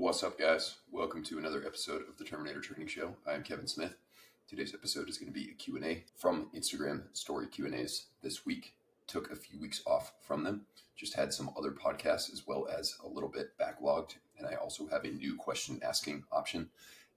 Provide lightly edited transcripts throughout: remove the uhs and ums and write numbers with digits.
What's up, guys? Welcome to another episode of the Terminator Training Show. I'm Kevin Smith. Today's episode is going to be a Q&A from Instagram story Q&As this week. Took a few weeks off from them. Just had some other podcasts as well as a little bit backlogged. And I also have a new question asking option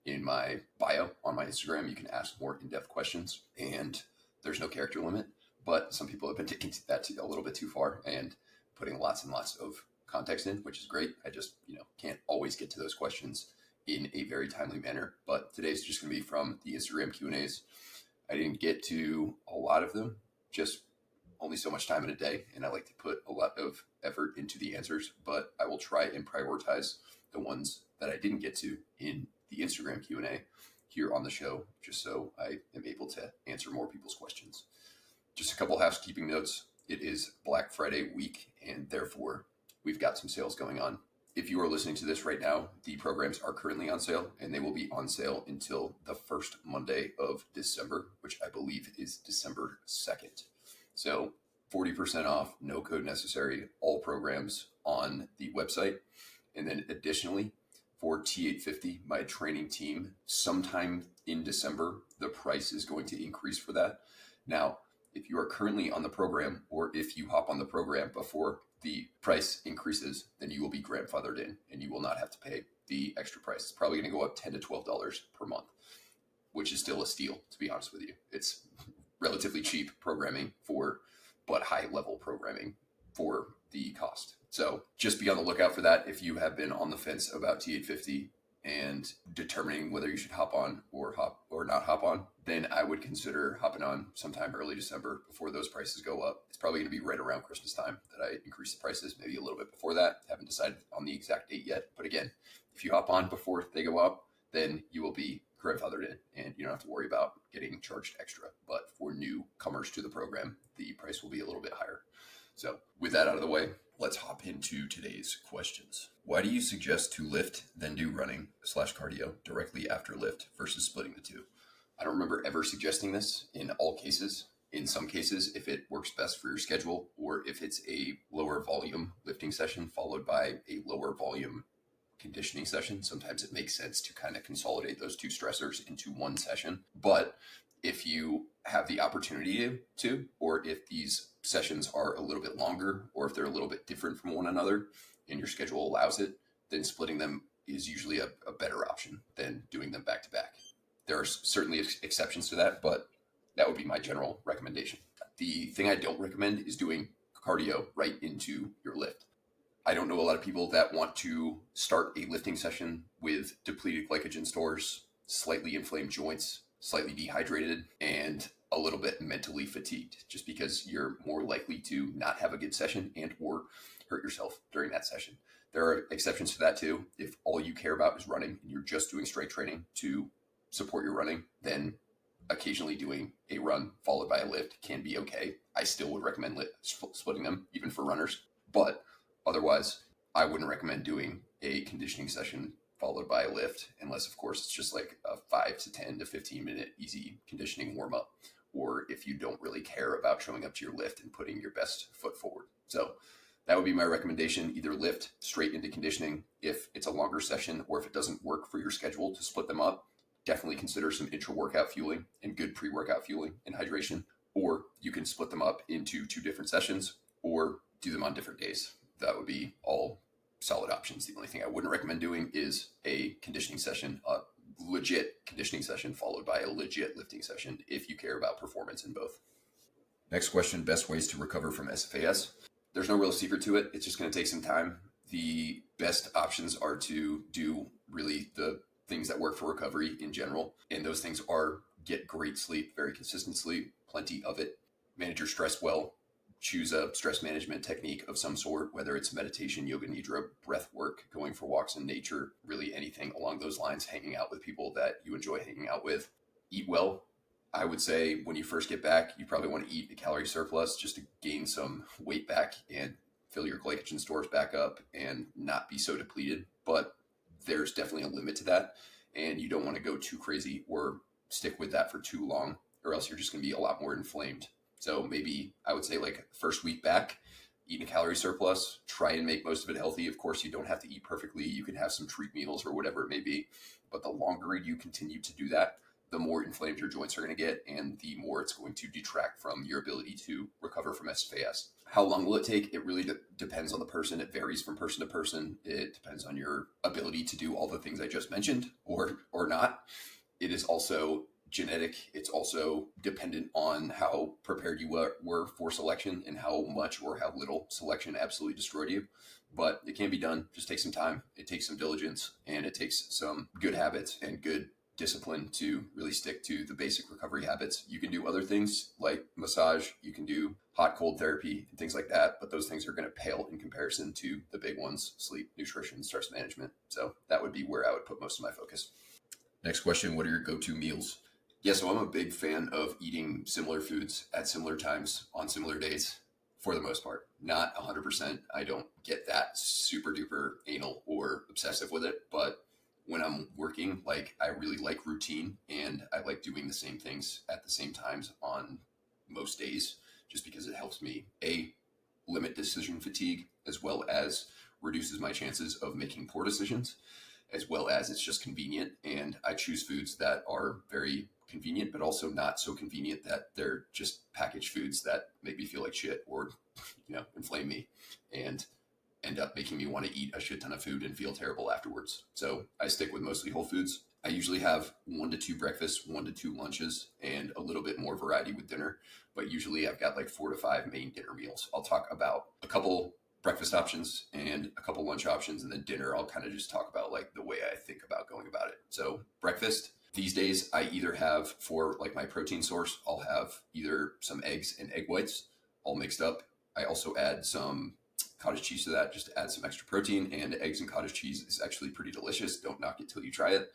in my bio on my Instagram. You can ask more in-depth questions and there's no character limit. But some people have been taking that a little bit too far and putting lots and lots of context in, which is great. I just, can't always get to those questions in a very timely manner. But today's just going to be from the Instagram Q&As. I didn't get to a lot of them, just only so much time in a day. And I like to put a lot of effort into the answers, but I will try and prioritize the ones that I didn't get to in the Instagram Q&A here on the show, just so I am able to answer more people's questions. Just a couple housekeeping notes. It is Black Friday week, and therefore we've got some sales going on. If you are listening to this right now, the programs are currently on sale, and they will be on sale until the first Monday of December, which I believe is December 2nd. So 40% off, no code necessary, all programs on the website. And then additionally, for T850, my training team, sometime in December, the price is going to increase for that. Now, if you are currently on the program, or if you hop on the program before the price increases, then you will be grandfathered in and you will not have to pay the extra price. It's probably going to go up $10 to $12 per month, which is still a steal, to be honest with you. It's relatively cheap programming but high level programming for the cost. So just be on the lookout for that. If you have been on the fence about T850 and determining whether you should hop on or not hop on, then I would consider hopping on sometime early December before those prices go up. It's probably going to be right around Christmas time that I increase the prices, maybe a little bit before that. Haven't decided on the exact date yet. But again, if you hop on before they go up, then you will be grandfathered in and you don't have to worry about getting charged extra. But for newcomers to the program, the price will be a little bit higher. So with that out of the way, let's hop into today's questions. Why do you suggest to lift, then do running/cardio directly after lift versus splitting the two? I don't remember ever suggesting this in all cases. In some cases, if it works best for your schedule, or if it's a lower volume lifting session followed by a lower volume conditioning session, sometimes it makes sense to kind of consolidate those two stressors into one session. But if you have the opportunity to, or if these sessions are a little bit longer, or if they're a little bit different from one another and your schedule allows it, then splitting them is usually a better option than doing them back to back. There are certainly exceptions to that, but that would be my general recommendation. The thing I don't recommend is doing cardio right into your lift. I don't know a lot of people that want to start a lifting session with depleted glycogen stores, slightly inflamed joints, slightly dehydrated, and a little bit mentally fatigued, just because you're more likely to not have a good session and or hurt yourself during that session. There are exceptions to that too. If all you care about is running and you're just doing strength training to support your running, then occasionally doing a run followed by a lift can be okay. I still would recommend splitting them, even for runners. But otherwise, I wouldn't recommend doing a conditioning session followed by a lift, unless, of course, it's just like a 5 to 10 to 15 minute easy conditioning warm up, or if you don't really care about showing up to your lift and putting your best foot forward. So that would be my recommendation. Either lift straight into conditioning if it's a longer session, or if it doesn't work for your schedule to split them up, definitely consider some intra-workout fueling and good pre-workout fueling and hydration, or you can split them up into 2 different sessions or do them on different days. That would be all solid options. The only thing I wouldn't recommend doing is a conditioning session, a legit conditioning session followed by a legit lifting session if you care about performance in both. Next question, best ways to recover from SFAS. There's no real secret to it. It's just going to take some time. The best options are to do really the things that work for recovery in general. And those things are get great sleep, very consistent sleep, plenty of it, manage your stress well, choose a stress management technique of some sort, whether it's meditation, yoga nidra, breath work, going for walks in nature, really anything along those lines, hanging out with people that you enjoy hanging out with. Eat well. I would say when you first get back, you probably want to eat a calorie surplus just to gain some weight back and fill your glycogen stores back up and not be so depleted. But there's definitely a limit to that, and you don't want to go too crazy or stick with that for too long, or else you're just going to be a lot more inflamed. So maybe I would say like first week back, eat a calorie surplus, try and make most of it healthy. Of course, you don't have to eat perfectly. You can have some treat meals or whatever it may be. But the longer you continue to do that, the more inflamed your joints are going to get, and the more it's going to detract from your ability to recover from SFAS. How long will it take? It really depends on the person. It varies from person to person. It depends on your ability to do all the things I just mentioned or not. It is also genetic. It's also dependent on how prepared you were for selection and how much or how little selection absolutely destroyed you. But it can be done. Just take some time. It takes some diligence, and it takes some good habits and good discipline to really stick to the basic recovery habits. You can do other things like massage, you can do hot cold therapy and things like that, but those things are going to pale in comparison to the big ones: sleep, nutrition, stress management. So that would be where I would put most of my focus. Next question: what are your go-to meals? Yeah, so I'm a big fan of eating similar foods at similar times on similar days for the most part. Not 100%. I don't get that super duper anal or obsessive with it, but when I'm working, like, I really like routine, and I like doing the same things at the same times on most days, just because it helps me limit decision fatigue, as well as reduces my chances of making poor decisions, as well as it's just convenient. And I choose foods that are very convenient, but also not so convenient that they're just packaged foods that make me feel like shit or, inflame me and end up making me want to eat a shit ton of food and feel terrible afterwards. So I stick with mostly whole foods. I usually have 1 to 2 breakfasts, 1 to 2 lunches, and a little bit more variety with dinner. But usually I've got like 4 to 5 main dinner meals. I'll talk about a couple breakfast options and a couple lunch options, and then dinner I'll kind of just talk about like the way I think about going about it. So breakfast, these days I either have, for like my protein source, I'll have either some eggs and egg whites all mixed up. I also add some cottage cheese to that, just to add some extra protein, and eggs and cottage cheese is actually pretty delicious. Don't knock it till you try it.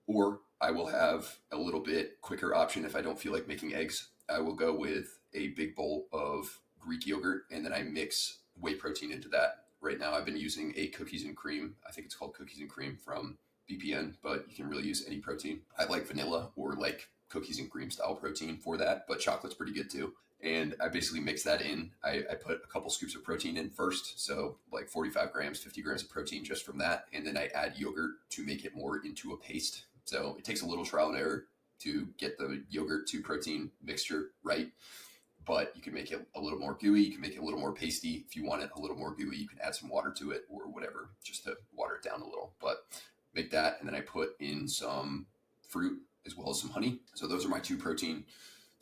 Or I will have a little bit quicker option if I don't feel like making eggs. I will go with a big bowl of Greek yogurt, and then I mix whey protein into that. Right now I've been using a cookies and cream. I think it's called cookies and cream from BPN, but you can really use any protein. I like vanilla or like cookies and cream style protein for that, but chocolate's pretty good too. And I basically mix that in. I put a couple scoops of protein in first, so like 45 grams, 50 grams of protein just from that. And then I add yogurt to make it more into a paste. So it takes a little trial and error to get the yogurt to protein mixture right. But you can make it a little more gooey. You can make it a little more pasty. If you want it a little more gooey, you can add some water to it or whatever, just to water it down a little. But make that, and then I put in some fruit as well as some honey. So those are my 2 protein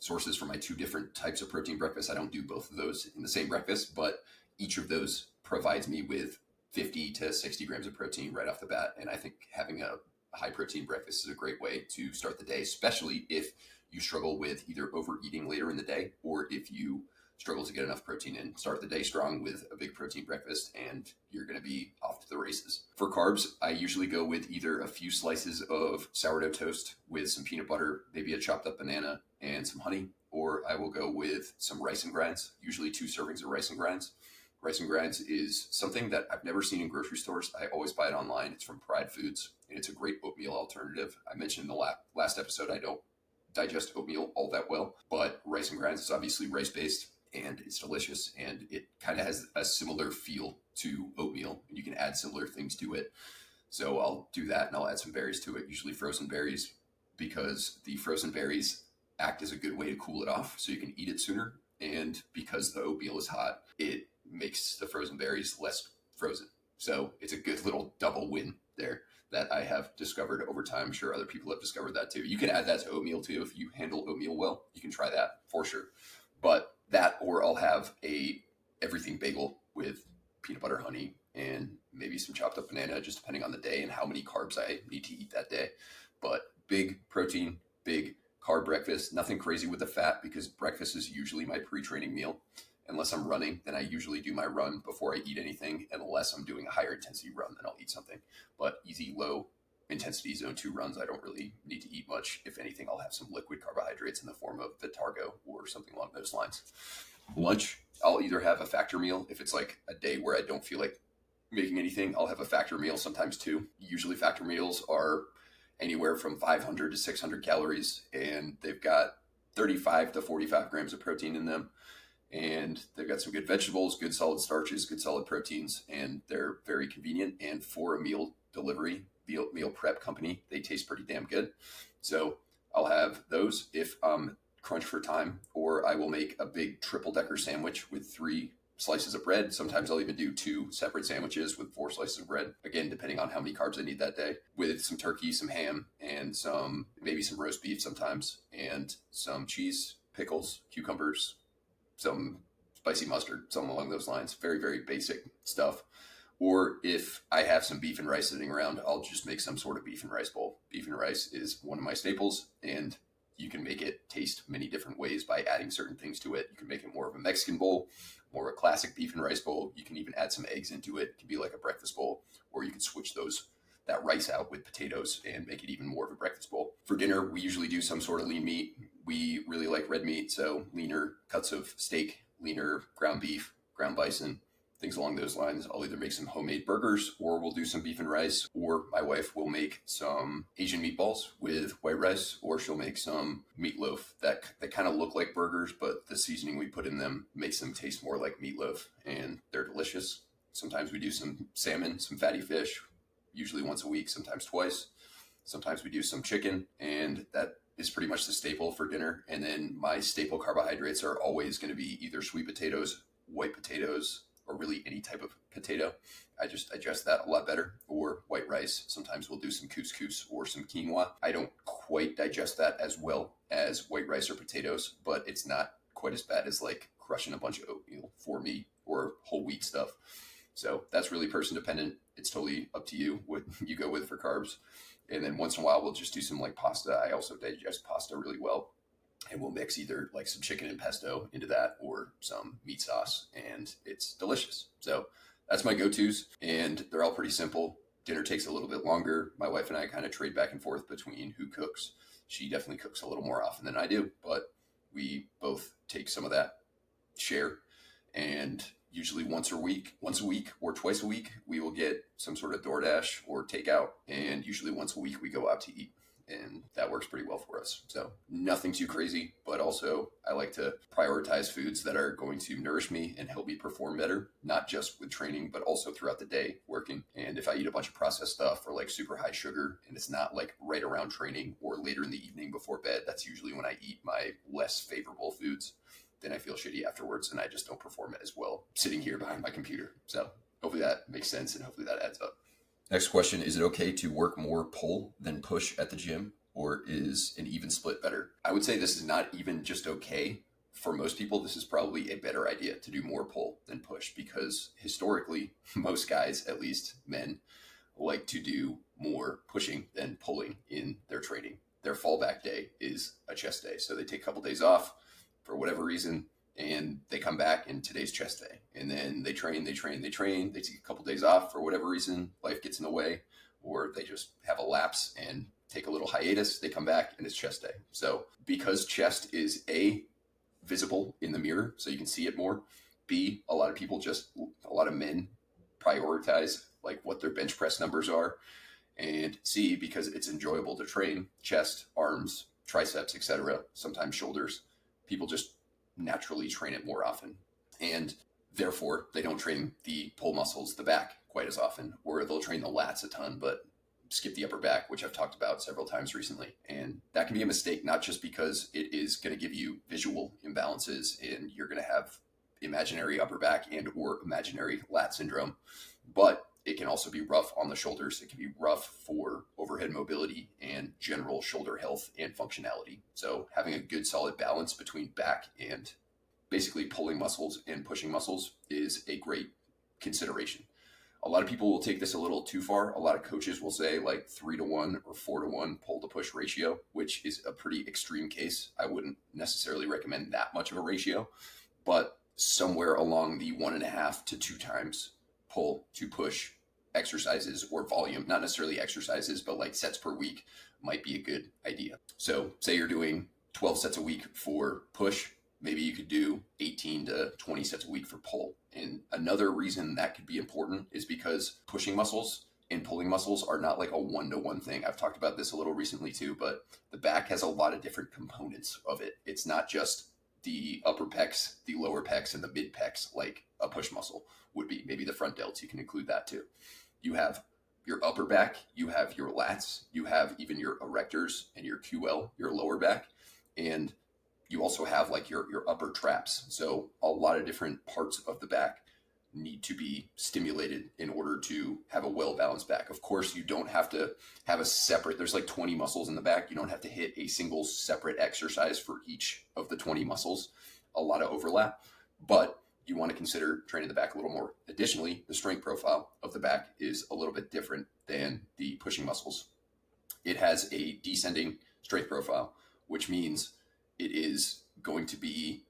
sources for my 2 different types of protein breakfast. I don't do both of those in the same breakfast, but each of those provides me with 50 to 60 grams of protein right off the bat. And I think having a high protein breakfast is a great way to start the day, especially if you struggle with either overeating later in the day, or if you struggle to get enough protein in. Start the day strong with a big protein breakfast, and you're going to be off to the races. For carbs, I usually go with either a few slices of sourdough toast with some peanut butter, maybe a chopped up banana, and some honey, or I will go with some rice and grinds, usually 2 servings of rice and grinds. Rice and grinds is something that I've never seen in grocery stores. I always buy it online. It's from Pride Foods, and it's a great oatmeal alternative. I mentioned in the last episode, I don't digest oatmeal all that well, but rice and grinds is obviously rice-based, and it's delicious, and it kind of has a similar feel to oatmeal, and you can add similar things to it. So I'll do that, and I'll add some berries to it, usually frozen berries, because the frozen berries act as a good way to cool it off so you can eat it sooner. And because the oatmeal is hot, it makes the frozen berries less frozen. So it's a good little double win there that I have discovered over time. I'm sure other people have discovered that too. You can add that to oatmeal too. If you handle oatmeal well, you can try that for sure. But that, or I'll have a everything bagel with peanut butter, honey, and maybe some chopped up banana, just depending on the day and how many carbs I need to eat that day. But big protein, big carb breakfast, nothing crazy with the fat, because breakfast is usually my pre-training meal. Unless I'm running, then I usually do my run before I eat anything. Unless I'm doing a higher intensity run, then I'll eat something. But easy, low intensity zone 2 runs, I don't really need to eat much. If anything, I'll have some liquid carbohydrates in the form of Vitargo or something along those lines. Lunch, I'll either have a factor meal. If it's like a day where I don't feel like making anything, I'll have a factor meal, sometimes 2. Usually factor meals are anywhere from 500 to 600 calories, and they've got 35 to 45 grams of protein in them. And they've got some good vegetables, good solid starches, good solid proteins, and they're very convenient. And for a meal delivery, meal prep company, they taste pretty damn good. So I'll have those if I'm crunched for time, or I will make a big triple decker sandwich with 3 slices of bread. Sometimes I'll even do 2 separate sandwiches with 4 slices of bread, again, depending on how many carbs I need that day, with some turkey, some ham, and maybe some roast beef sometimes, and some cheese, pickles, cucumbers, some spicy mustard, something along those lines. Very, very basic stuff. Or if I have some beef and rice sitting around, I'll just make some sort of beef and rice bowl. Beef and rice is one of my staples, and you can make it taste many different ways by adding certain things to it. You can make it more of a Mexican bowl, more of a classic beef and rice bowl. You can even add some eggs into it. It can be like a breakfast bowl, or you can switch that rice out with potatoes and make it even more of a breakfast bowl. For dinner, we usually do some sort of lean meat. We really like red meat, so leaner cuts of steak, leaner ground beef, ground bison, things along those lines. I'll either make some homemade burgers, or we'll do some beef and rice, or my wife will make some Asian meatballs with white rice, or she'll make some meatloaf that kind of look like burgers, but the seasoning we put in them makes them taste more like meatloaf, and they're delicious. Sometimes we do some salmon, some fatty fish, usually once a week, sometimes twice. Sometimes we do some chicken, and that is pretty much the staple for dinner. And then my staple carbohydrates are always going to be either sweet potatoes, white potatoes, or really any type of potato. I just digest that a lot better. Or white rice. Sometimes we'll do some couscous or some quinoa. I don't quite digest that as well as white rice or potatoes, but it's not quite as bad as like crushing a bunch of oatmeal for me, or whole wheat stuff. So that's really person dependent. It's totally up to you what you go with for carbs. And then once in a while, we'll just do some like pasta. I also digest pasta really well. And we'll mix either like some chicken and pesto into that, or some meat sauce, and it's delicious. So that's my go-tos, and they're all pretty simple. Dinner takes a little bit longer. My wife and I kind of trade back and forth between who cooks. She definitely cooks a little more often than I do, but we both take some of that share. And usually once a week or twice a week, we will get some sort of DoorDash or takeout. And usually once a week we go out to eat, and that works pretty well for us. So nothing too crazy, but also I like to prioritize foods that are going to nourish me and help me perform better, not just with training, but also throughout the day working. And if I eat a bunch of processed stuff or like super high sugar, and it's not like right around training or later in the evening before bed, that's usually when I eat my less favorable foods. Then I feel shitty afterwards, and I just don't perform as well sitting here behind my computer. So hopefully that makes sense, and hopefully that adds up. Next question, is it okay to work more pull than push at the gym, or is an even split better? I would say this is not even just okay. For most people, this is probably a better idea to do more pull than push, because historically, most guys, at least men, like to do more pushing than pulling in their training. Their fallback day is a chest day. So they take a couple days off for whatever reason, and they come back, and today's chest day. And then they train, they take a couple days off for whatever reason, life gets in the way, or they just have a lapse and take a little hiatus, they come back, and it's chest day. So because chest is A, visible in the mirror, so you can see it more, B, a lot of men prioritize like what their bench press numbers are, and C, because it's enjoyable to train chest, arms, triceps, etc., sometimes shoulders, people just naturally train it more often. And therefore, they don't train the pull muscles, the back, quite as often, or they'll train the lats a ton, but skip the upper back, which I've talked about several times recently. And that can be a mistake, not just because it is going to give you visual imbalances and you're going to have imaginary upper back and or imaginary lat syndrome, but it can also be rough on the shoulders. It can be rough for overhead mobility and general shoulder health and functionality. So having a good solid balance between back and basically pulling muscles and pushing muscles is a great consideration. A lot of people will take this a little too far. A lot of coaches will say like 3-to-1 or 4-to-1 pull to push ratio, which is a pretty extreme case. I wouldn't necessarily recommend that much of a ratio, but somewhere along the 1.5 to 2 times pull to push exercises or volume, not necessarily exercises, but like sets per week might be a good idea. So say you're doing 12 sets a week for push, maybe you could do 18 to 20 sets a week for pull. And another reason that could be important is because pushing muscles and pulling muscles are not like a one-to-one thing. I've talked about this a little recently too, but the back has a lot of different components of it. It's not just the upper pecs, the lower pecs, and the mid pecs, like a push muscle would be. Maybe the front delts, you can include that too. You have your upper back, you have your lats, you have even your erectors and your QL, your lower back, and you also have like your upper traps. So a lot of different parts of the back need to be stimulated in order to have a well-balanced back. Of course, you don't have to have a separate, there's like 20 muscles in the back. You don't have to hit a single separate exercise for each of the 20 muscles. A lot of overlap, but you want to consider training the back a little more. Additionally, the strength profile of the back is a little bit different than the pushing muscles. It has a descending strength profile, which means it is going to be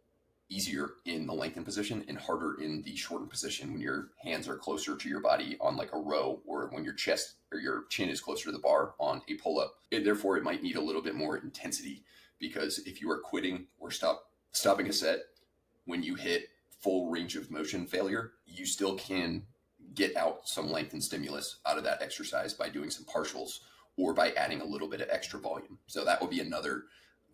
easier in the lengthened position and harder in the shortened position when your hands are closer to your body on like a row, or when your chest or your chin is closer to the bar on a pull-up. And therefore, it might need a little bit more intensity, because if you are quitting or stopping a set when you hit full range of motion failure, you still can get out some length and stimulus out of that exercise by doing some partials or by adding a little bit of extra volume. So that would be another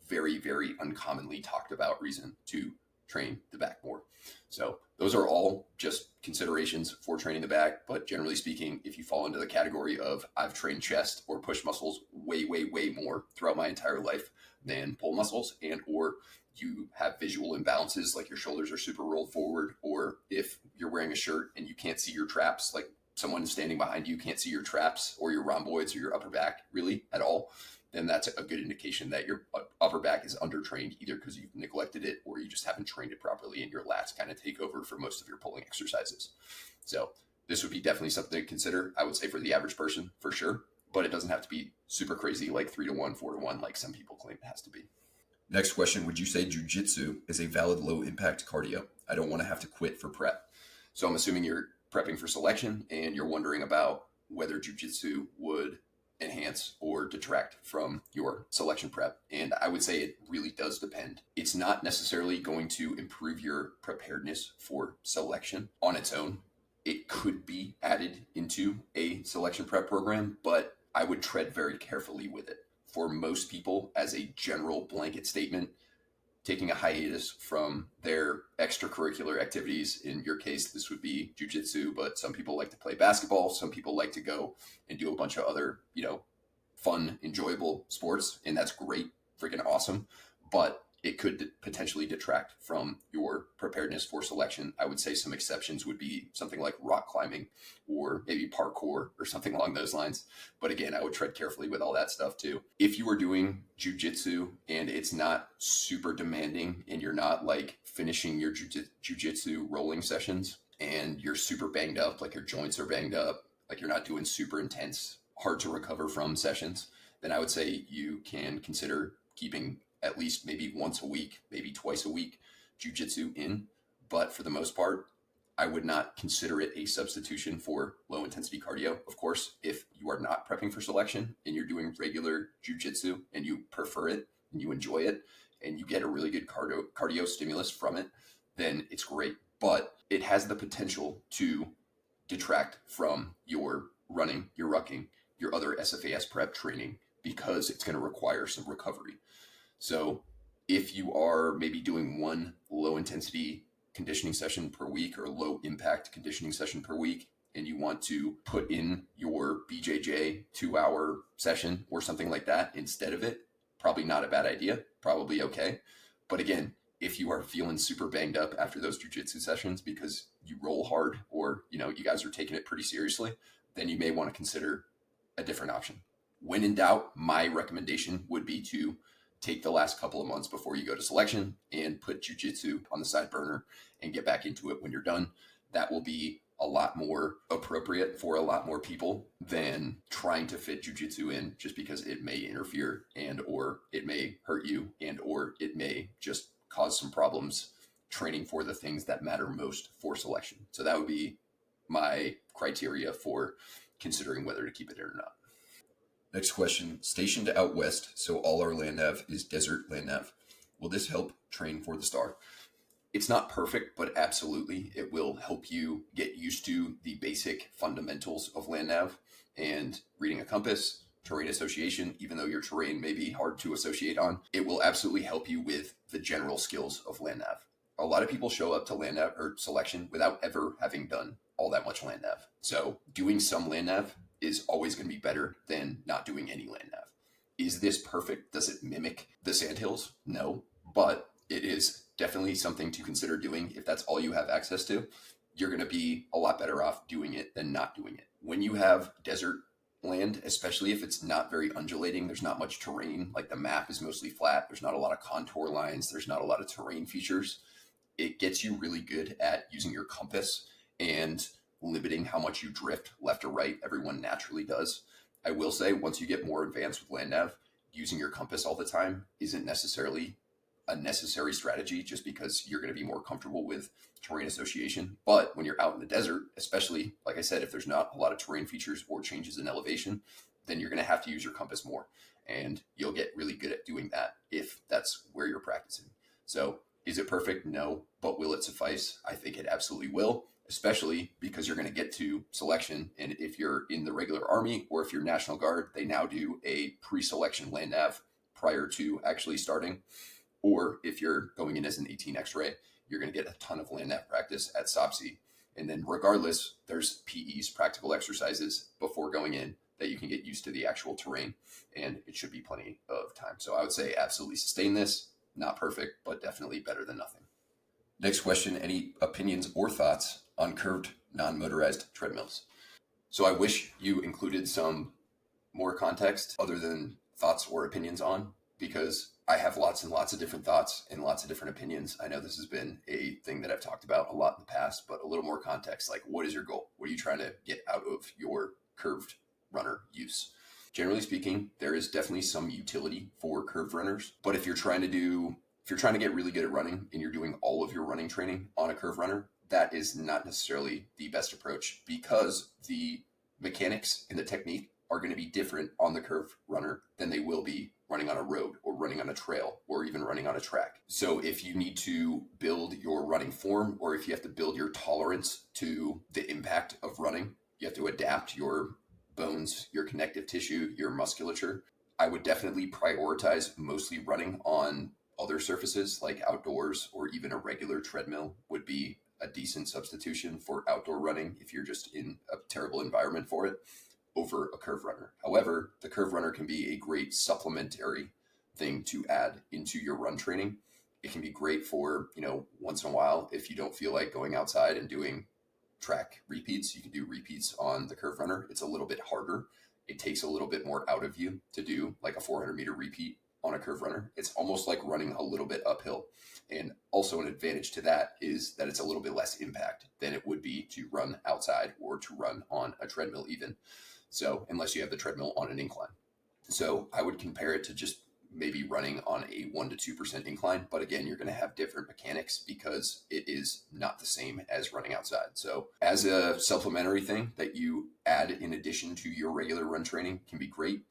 very, very uncommonly talked about reason to train the back more. So those are all just considerations for training the back. But generally speaking, if you fall into the category of I've trained chest or push muscles way, way, way more throughout my entire life than pull muscles, and or you have visual imbalances, like your shoulders are super rolled forward, or if you're wearing a shirt and you can't see your traps, like someone standing behind you can't see your traps or your rhomboids or your upper back really at all, then that's a good indication that your upper back is undertrained, either because you've neglected it or you just haven't trained it properly and your lats kind of take over for most of your pulling exercises. So this would be definitely something to consider, I would say, for the average person for sure, but it doesn't have to be super crazy like 3-to-1, 4-to-1 like some people claim it has to be. Next question, would you say jiu-jitsu is a valid low impact cardio? I don't want to have to quit for prep. So I'm assuming you're prepping for selection and you're wondering about whether jiu-jitsu would enhance or detract from your selection prep. And I would say it really does depend. It's not necessarily going to improve your preparedness for selection on its own. It could be added into a selection prep program, but I would tread very carefully with it. For most people, as a general blanket statement, taking a hiatus from their extracurricular activities, in your case, this would be jiu-jitsu, but some people like to play basketball. Some people like to go and do a bunch of other, fun, enjoyable sports. And that's great, freaking awesome. But it could potentially detract from your preparedness for selection. I would say some exceptions would be something like rock climbing or maybe parkour or something along those lines. But again, I would tread carefully with all that stuff too. If you are doing jiu-jitsu and it's not super demanding and you're not like finishing your jiu-jitsu rolling sessions and you're super banged up, like your joints are banged up, like you're not doing super intense, hard to recover from sessions, then I would say you can consider keeping at least maybe once a week, maybe twice a week, jiu-jitsu in. But for the most part, I would not consider it a substitution for low intensity cardio. Of course, if you are not prepping for selection and you're doing regular jiu-jitsu and you prefer it and you enjoy it and you get a really good cardio stimulus from it, then it's great. But it has the potential to detract from your running, your rucking, your other SFAS prep training, because it's going to require some recovery. So if you are maybe doing one low intensity conditioning session per week or low impact conditioning session per week, and you want to put in your BJJ 2-hour session or something like that instead of it, probably not a bad idea, probably okay. But again, if you are feeling super banged up after those jiu-jitsu sessions because you roll hard or, you guys are taking it pretty seriously, then you may want to consider a different option. When in doubt, my recommendation would be to take the last couple of months before you go to selection and put jiu-jitsu on the side burner and get back into it when you're done. That will be a lot more appropriate for a lot more people than trying to fit jiu-jitsu in just because it may interfere and or it may hurt you and or it may just cause some problems training for the things that matter most for selection. So that would be my criteria for considering whether to keep it in or not. Next question, stationed out west, so all our land nav is desert land nav. Will this help train for the star? It's not perfect, but absolutely it will help you get used to the basic fundamentals of land nav and reading a compass, terrain association, even though your terrain may be hard to associate on, it will absolutely help you with the general skills of land nav. A lot of people show up to land nav or selection without ever having done all that much land nav. So doing some land nav is always going to be better than not doing any land nav. Is this perfect? Does it mimic the sandhills? No, but it is definitely something to consider doing. If that's all you have access to, you're going to be a lot better off doing it than not doing it. When you have desert land, especially if it's not very undulating, there's not much terrain, like the map is mostly flat, there's not a lot of contour lines, there's not a lot of terrain features, it gets you really good at using your compass and limiting how much you drift left or right. Everyone naturally does. I will say, once you get more advanced with land nav, using your compass all the time isn't necessarily a necessary strategy, just because you're going to be more comfortable with terrain association. But when you're out in the desert, especially, like I said, if there's not a lot of terrain features or changes in elevation, then you're going to have to use your compass more. And you'll get really good at doing that if that's where you're practicing. So is it perfect? No. But will it suffice? I think it absolutely will, especially because you're going to get to selection. And if you're in the regular Army or if you're National Guard, they now do a pre-selection land nav prior to actually starting. Or if you're going in as an 18 X-ray, you're going to get a ton of land nav practice at SOPSI. And then regardless, there's PEs, practical exercises, before going in that you can get used to the actual terrain. And it should be plenty of time. So I would say absolutely sustain this. Not perfect, but definitely better than nothing. Next question, any opinions or thoughts on curved non-motorized treadmills? So I wish you included some more context other than thoughts or opinions on, because I have lots and lots of different thoughts and lots of different opinions. I know this has been a thing that I've talked about a lot in the past, but a little more context, like what is your goal? What are you trying to get out of your curved runner use? Generally speaking, there is definitely some utility for curved runners, but if you're trying to get really good at running and you're doing all of your running training on a curved runner, that is not necessarily the best approach, because the mechanics and the technique are going to be different on the curved runner than they will be running on a road or running on a trail or even running on a track. So if you need to build your running form, or if you have to build your tolerance to the impact of running, you have to adapt your bones, your connective tissue, your musculature. I would definitely prioritize mostly running on other surfaces like outdoors, or even a regular treadmill would be a decent substitution for outdoor running if you're just in a terrible environment for it, over a curve runner. However, the curve runner can be a great supplementary thing to add into your run training. It can be great for, once in a while, if you don't feel like going outside and doing track repeats, you can do repeats on the curve runner. It's a little bit harder. It takes a little bit more out of you to do like a 400-meter repeat on a curve runner. It's almost like running a little bit uphill. And also an advantage to that is that it's a little bit less impact than it would be to run outside or to run on a treadmill even. So unless you have the treadmill on an incline. So I would compare it to just maybe running on a 1% to 2% incline. But again, you're going to have different mechanics because it is not the same as running outside. So as a supplementary thing that you add in addition to your regular run training can be great.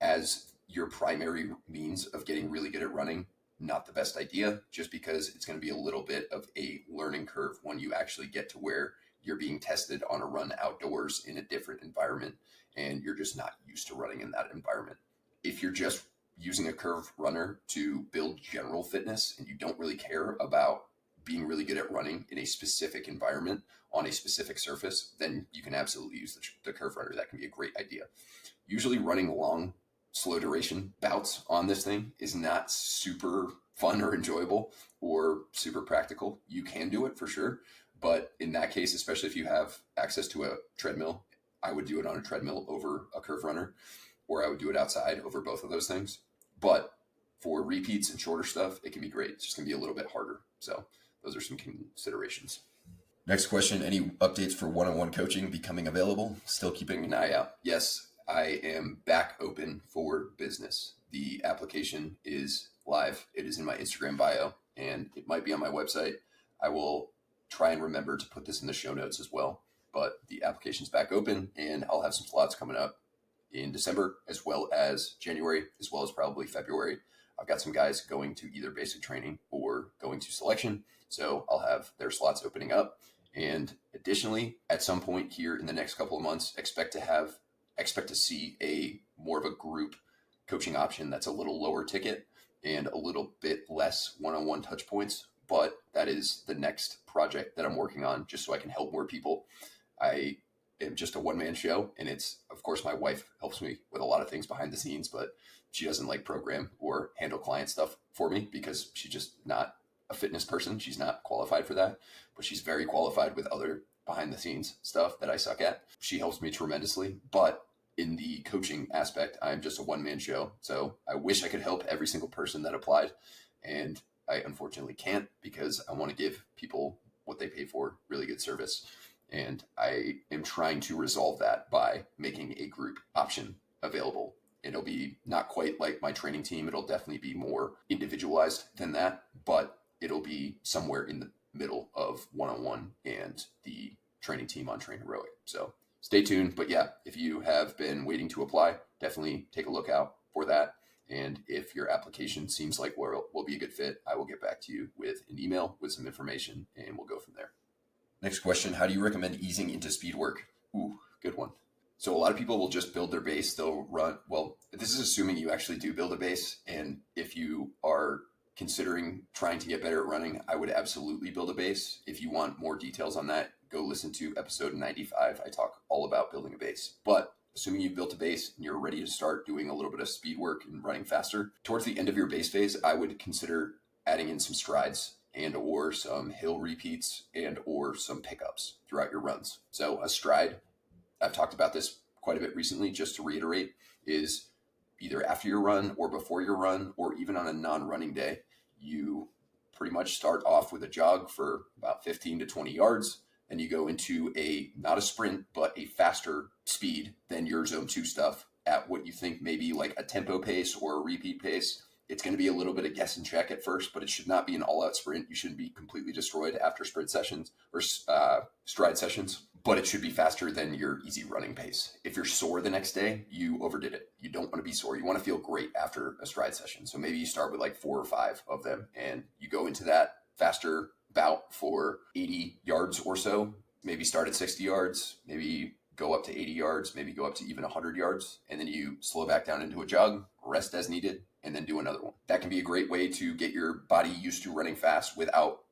As your primary means of getting really good at running, not the best idea, just because it's going to be a little bit of a learning curve when you actually get to where you're being tested on a run outdoors in a different environment and you're just not used to running in that environment. If you're just using a curve runner to build general fitness and you don't really care about being really good at running in a specific environment on a specific surface, then you can absolutely use the curve runner. That can be a great idea. Usually running long, slow duration bouts on this thing is not super fun or enjoyable or super practical. You can do it for sure. But in that case, especially if you have access to a treadmill, I would do it on a treadmill over a curve runner, or I would do it outside over both of those things. But for repeats and shorter stuff, it can be great. It's just going to be a little bit harder. So those are some considerations. Next question, any updates for one-on-one coaching becoming available? Still keeping an eye out. Yes, I am back open for business. The application is live. It is in my Instagram bio, and it might be on my website. I will try and remember to put this in the show notes as well. But the application's back open, and I'll have some slots coming up in December, as well as January, as well as probably February. I've got some guys going to either basic training or going to selection, so I'll have their slots opening up. And additionally, at some point here in the next couple of months, expect to have expect to see a more of a group coaching option that's a little lower ticket and a little bit less one-on-one touch points. But that is the next project that I'm working on, just so I can help more people. I am just a one-man show, and it's, of course, my wife helps me with a lot of things behind the scenes, but she doesn't like program or handle client stuff for me because she's just not a fitness person. She's not qualified for that, but she's very qualified with other behind the scenes stuff that I suck at. She helps me tremendously, but in the coaching aspect, I'm just a one-man show. So I wish I could help every single person that applied, and I unfortunately can't because I want to give people what they pay for, really good service. And I am trying to resolve that by making a group option available. It'll be not quite like my training team. It'll definitely be more individualized than that, but it'll be somewhere in the middle of one-on-one and the training team on Train Heroic. So stay tuned. But yeah, if you have been waiting to apply, definitely take a look out for that. And if your application seems like will be a good fit, I will get back to you with an email with some information, and we'll go from there. Next question, how do you recommend easing into speed work? Ooh, good one. So a lot of people will just build their base. They'll run, well, this is assuming you actually do build a base. And if you are considering trying to get better at running, I would absolutely build a base. If you want more details on that, go listen to episode 95. I talk all about building a base. But assuming you've built a base and you're ready to start doing a little bit of speed work and running faster, towards the end of your base phase, I would consider adding in some strides and or some hill repeats and or some pickups throughout your runs. So a stride, I've talked about this quite a bit recently, just to reiterate, is either after your run or before your run, or even on a non-running day, you pretty much start off with a jog for about 15 to 20 yards. And you go into not a sprint, but a faster speed than your zone 2 stuff at what you think may be like a tempo pace or a repeat pace. It's going to be a little bit of guess and check at first, but it should not be an all-out sprint. You shouldn't be completely destroyed after sprint sessions or stride sessions, but it should be faster than your easy running pace. If you're sore the next day, you overdid it. You don't want to be sore. You want to feel great after a stride session. So maybe you start with like 4 or 5 of them, and you go into that faster bout for 80 yards or so. Maybe start at 60 yards, maybe go up to 80 yards, maybe go up to even 100 yards, and then you slow back down into a jog, rest as needed, and then do another one. That can be a great way to get your body used to running fast without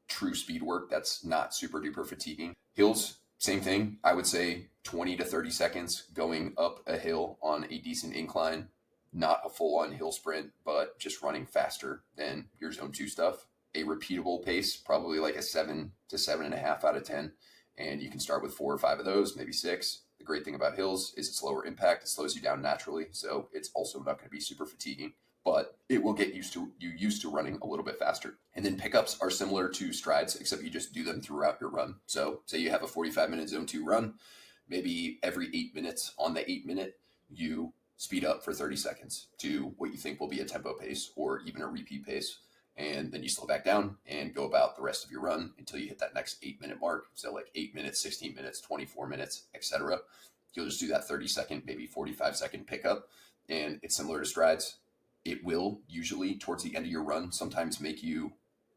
true speed work that's not super duper fatiguing. Hills, same thing. I would say 20 to 30 seconds going up a hill on a decent incline, not a full-on hill sprint, but just running faster than your zone 2 stuff. A repeatable pace, probably like a 7 to 7.5 out of 10. And you can start with 4 or 5 of those, maybe 6. The great thing about hills is it's lower impact. It slows you down naturally. So it's also not going to be super fatiguing, but it will get used to running a little bit faster. And then pickups are similar to strides, except you just do them throughout your run. So say you have a 45-minute zone 2 run, maybe every 8 minutes on the 8-minute, you speed up for 30 seconds to what you think will be a tempo pace or even a repeat pace. And then you slow back down and go about the rest of your run until you hit that next 8-minute mark. So like 8 minutes, 16 minutes, 24 minutes, etc. You'll just do that 30-second, maybe 45-second pickup. And it's similar to strides. It will usually, towards the end of your run, sometimes make you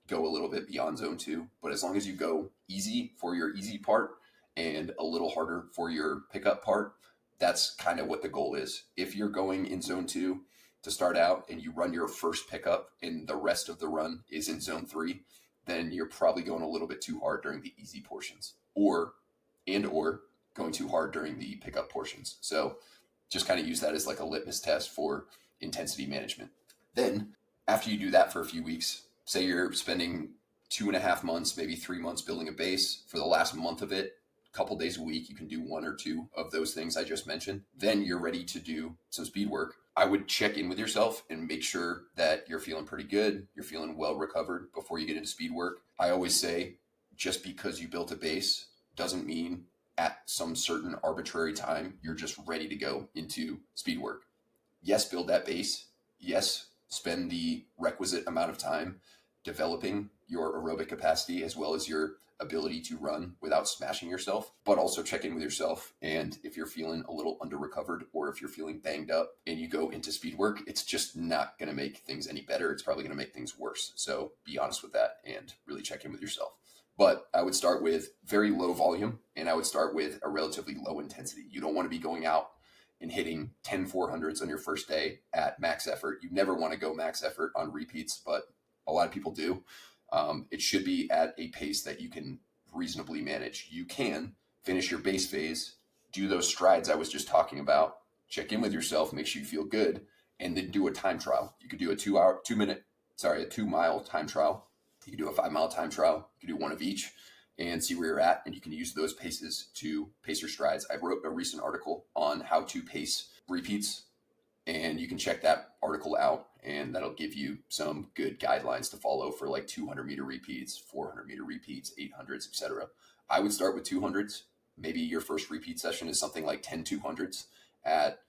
go a little bit beyond zone 2. But as long as you go easy for your easy part and a little harder for your pickup part, that's kind of what the goal is. If you're going in zone 2 to start out and you run your first pickup and the rest of the run is in zone 3, then you're probably going a little bit too hard during the easy portions or going too hard during the pickup portions. So just kind of use that as like a litmus test for intensity management. Then after you do that for a few weeks, say you're spending 2.5 months, maybe 3 months building a base. For the last month of it, a couple days a week, you can do 1 or 2 of those things I just mentioned. Then you're ready to do some speed work. I would check in with yourself and make sure that you're feeling pretty good. You're feeling well recovered before you get into speed work. I always say, just because you built a base doesn't mean at some certain arbitrary time, you're just ready to go into speed work. Yes, build that base. Yes, spend the requisite amount of time developing your aerobic capacity as well as your ability to run without smashing yourself, but also check in with yourself. And if you're feeling a little under recovered or if you're feeling banged up and you go into speed work, it's just not going to make things any better. It's probably going to make things worse. So be honest with that and really check in with yourself. But I would start with very low volume and I would start with a relatively low intensity. You don't want to be going out and hitting 10 400s on your first day at max effort. You never want to go max effort on repeats, but a lot of people do. It should be at a pace that you can reasonably manage. You can finish your base phase, do those strides I was just talking about, check in with yourself, make sure you feel good, and then do a time trial. You could do a 2-mile time trial. You could do a 5-mile time trial. You could do one of each and see where you're at. And you can use those paces to pace your strides. I wrote a recent article on how to pace repeats, and you can check that article out, and that'll give you some good guidelines to follow for like 200-meter repeats, 400-meter repeats, 800s, etc. I would start with 200s. Maybe your first repeat session is something like 10 200s.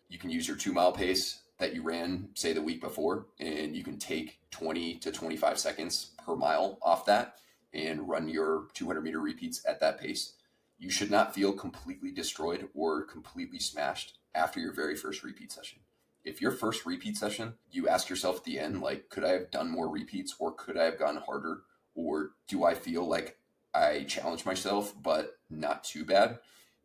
You can use your 2-mile pace that you ran, say, the week before, and you can take 20 to 25 seconds per mile off that and run your 200-meter repeats at that pace. You should not feel completely destroyed or completely smashed after your very first repeat session. If your first repeat session, you ask yourself at the end, like, could I have done more repeats, or could I have gone harder? Or do I feel like I challenged myself, but not too bad?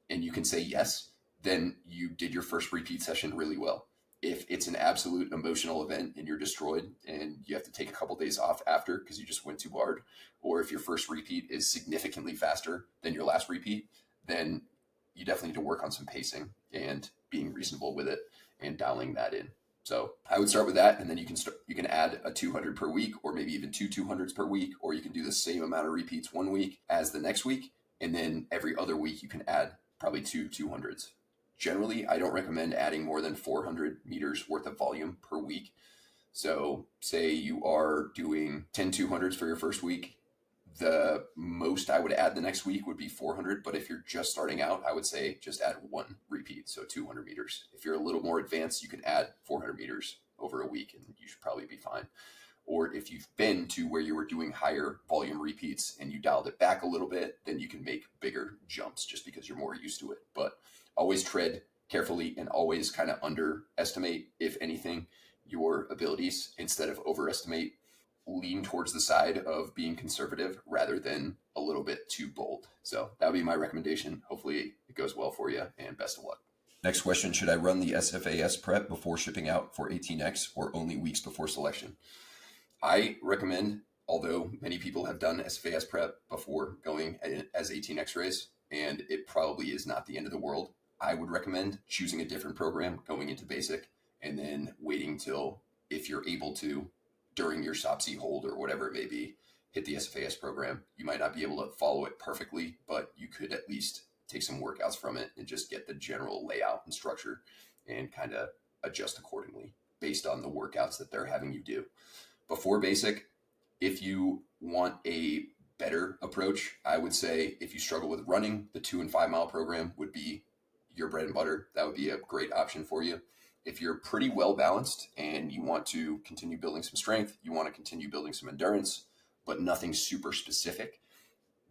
And you can say yes, then you did your first repeat session really well. If it's an absolute emotional event and you're destroyed and you have to take a couple days off after because you just went too hard, or if your first repeat is significantly faster than your last repeat, then you definitely need to work on some pacing and being reasonable with it and dialing that in. So I would start with that, and then you can add a 200 per week, or maybe even 2 200s per week, or you can do the same amount of repeats one week as the next week, and then every other week you can add probably 2 200s. Generally, I don't recommend adding more than 400 meters worth of volume per week. So say you are doing 10 200s for your first week. The most I would add the next week would be 400. But if you're just starting out, I would say just add one repeat, so 200 meters. If you're a little more advanced, you can add 400 meters over a week, and you should probably be fine. Or if you've been to where you were doing higher volume repeats and you dialed it back a little bit, then you can make bigger jumps just because you're more used to it. But always tread carefully and always kind of underestimate, if anything, your abilities instead of overestimate. Lean towards the side of being conservative rather than a little bit too bold. So that would be my recommendation. Hopefully it goes well for you, and best of luck. Next question, should I run the SFAS prep before shipping out for 18X or only weeks before selection? I recommend, although many people have done SFAS prep before going as 18X race, and it probably is not the end of the world, I would recommend choosing a different program going into basic and then waiting till, if you're able to, during your SOPC hold or whatever it may be, hit the SFAS program. You might not be able to follow it perfectly, but you could at least take some workouts from it and just get the general layout and structure and kind of adjust accordingly based on the workouts that they're having you do. Before basic, if you want a better approach, I would say if you struggle with running, the 2 and 5 mile program would be your bread and butter. That would be a great option for you. If you're pretty well balanced and you want to continue building some strength, you want to continue building some endurance, but nothing super specific,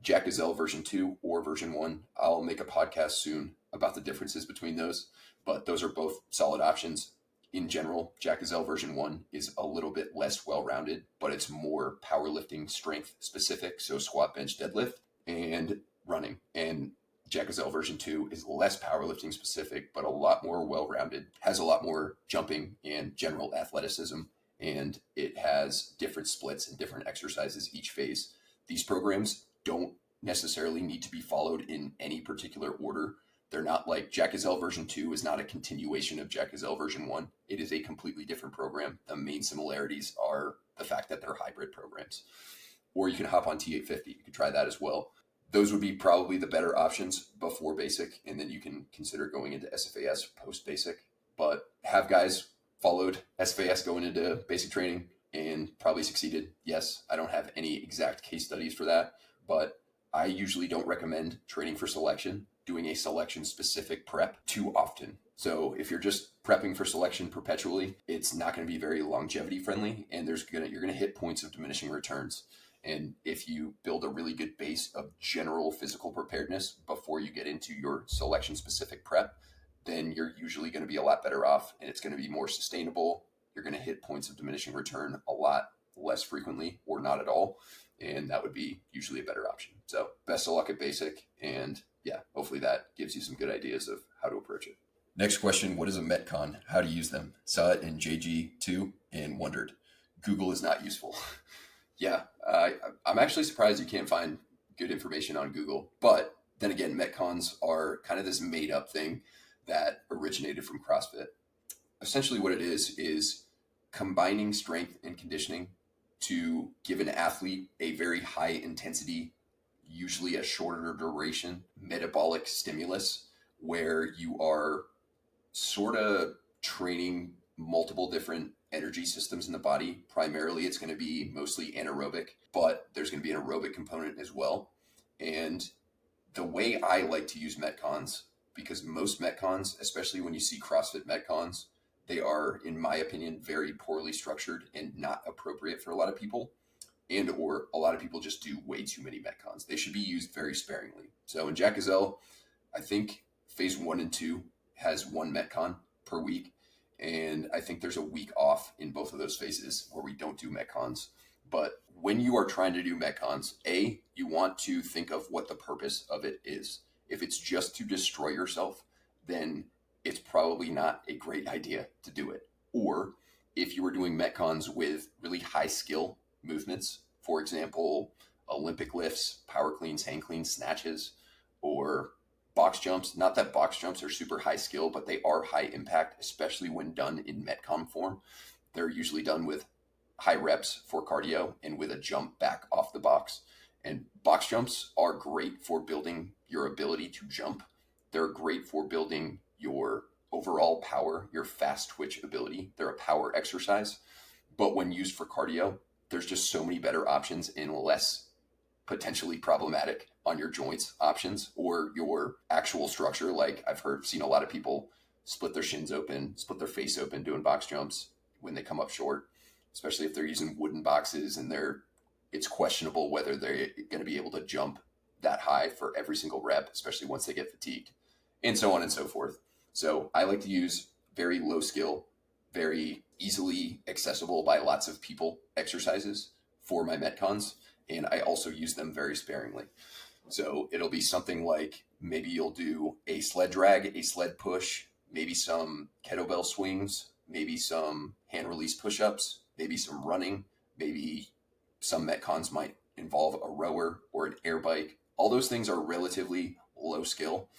Jack Gazelle version 2 or version 1, I'll make a podcast soon about the differences between those, but those are both solid options. In general, Jack Gazelle version 1 is a little bit less well-rounded, but it's more powerlifting strength specific, so squat, bench, deadlift, and running. And Jack Gazelle version 2 is less powerlifting specific, but a lot more well-rounded, has a lot more jumping and general athleticism, and it has different splits and different exercises each phase. These programs don't necessarily need to be followed in any particular order. They're not like Jack Gazelle version 2 is not a continuation of Jack Gazelle version 1. It is a completely different program. The main similarities are the fact that they're hybrid programs. Or you can hop on T850. You can try that as well. Those would be probably the better options before basic, and then you can consider going into SFAS post basic. But have guys followed SFAS going into basic training and probably succeeded? Yes, I don't have any exact case studies for that, but I usually don't recommend training for selection, doing a selection specific prep too often. So if you're just prepping for selection perpetually, it's not going to be very longevity friendly, and you're going to hit points of diminishing returns. And if you build a really good base of general physical preparedness before you get into your selection specific prep, then you're usually going to be a lot better off, and it's going to be more sustainable. You're going to hit points of diminishing return a lot less frequently or not at all. And that would be usually a better option. So best of luck at basic. And yeah, hopefully that gives you some good ideas of how to approach it. Next question, what is a Metcon? How to use them? Saw it in JG2 and wondered. Google is not useful. Yeah, I'm actually surprised you can't find good information on Google. But then again, Metcons are kind of this made up thing that originated from CrossFit. Essentially, what it is combining strength and conditioning to give an athlete a very high intensity, usually a shorter duration metabolic stimulus where you are sort of training multiple different energy systems in the body. Primarily, it's going to be mostly anaerobic, but there's going to be an aerobic component as well. And the way I like to use Metcons, because most Metcons, especially when you see CrossFit Metcons, they are, in my opinion, very poorly structured and not appropriate for a lot of people. And or a lot of people just do way too many Metcons. They should be used very sparingly. So in Jack Gazelle, I think phase 1 and 2 has one Metcon per week. And I think there's a week off in both of those phases where we don't do Metcons. But when you are trying to do Metcons, you want to think of what the purpose of it is. If it's just to destroy yourself, then it's probably not a great idea to do it. Or if you were doing Metcons with really high skill movements, for example, Olympic lifts, power cleans, hang cleans, snatches, or box jumps. Not that box jumps are super high skill, but they are high impact, especially when done in Metcon form. They're usually done with high reps for cardio and with a jump back off the box. And box jumps are great for building your ability to jump. They're great for building your overall power, your fast twitch ability. They're a power exercise. But when used for cardio, there's just so many better options and less potentially problematic on your joints options or your actual structure. Like seen a lot of people split their shins open, split their face open doing box jumps when they come up short, especially if they're using wooden boxes and it's questionable whether they're going to be able to jump that high for every single rep, especially once they get fatigued, and so on and so forth. So I like to use very low skill, very easily accessible by lots of people exercises for my Metcons. And I also use them very sparingly. So it'll be something like maybe you'll do a sled drag, a sled push, maybe some kettlebell swings, maybe some hand release push-ups, maybe some running, maybe some Metcons might involve a rower or an air bike. All those things are relatively low skill.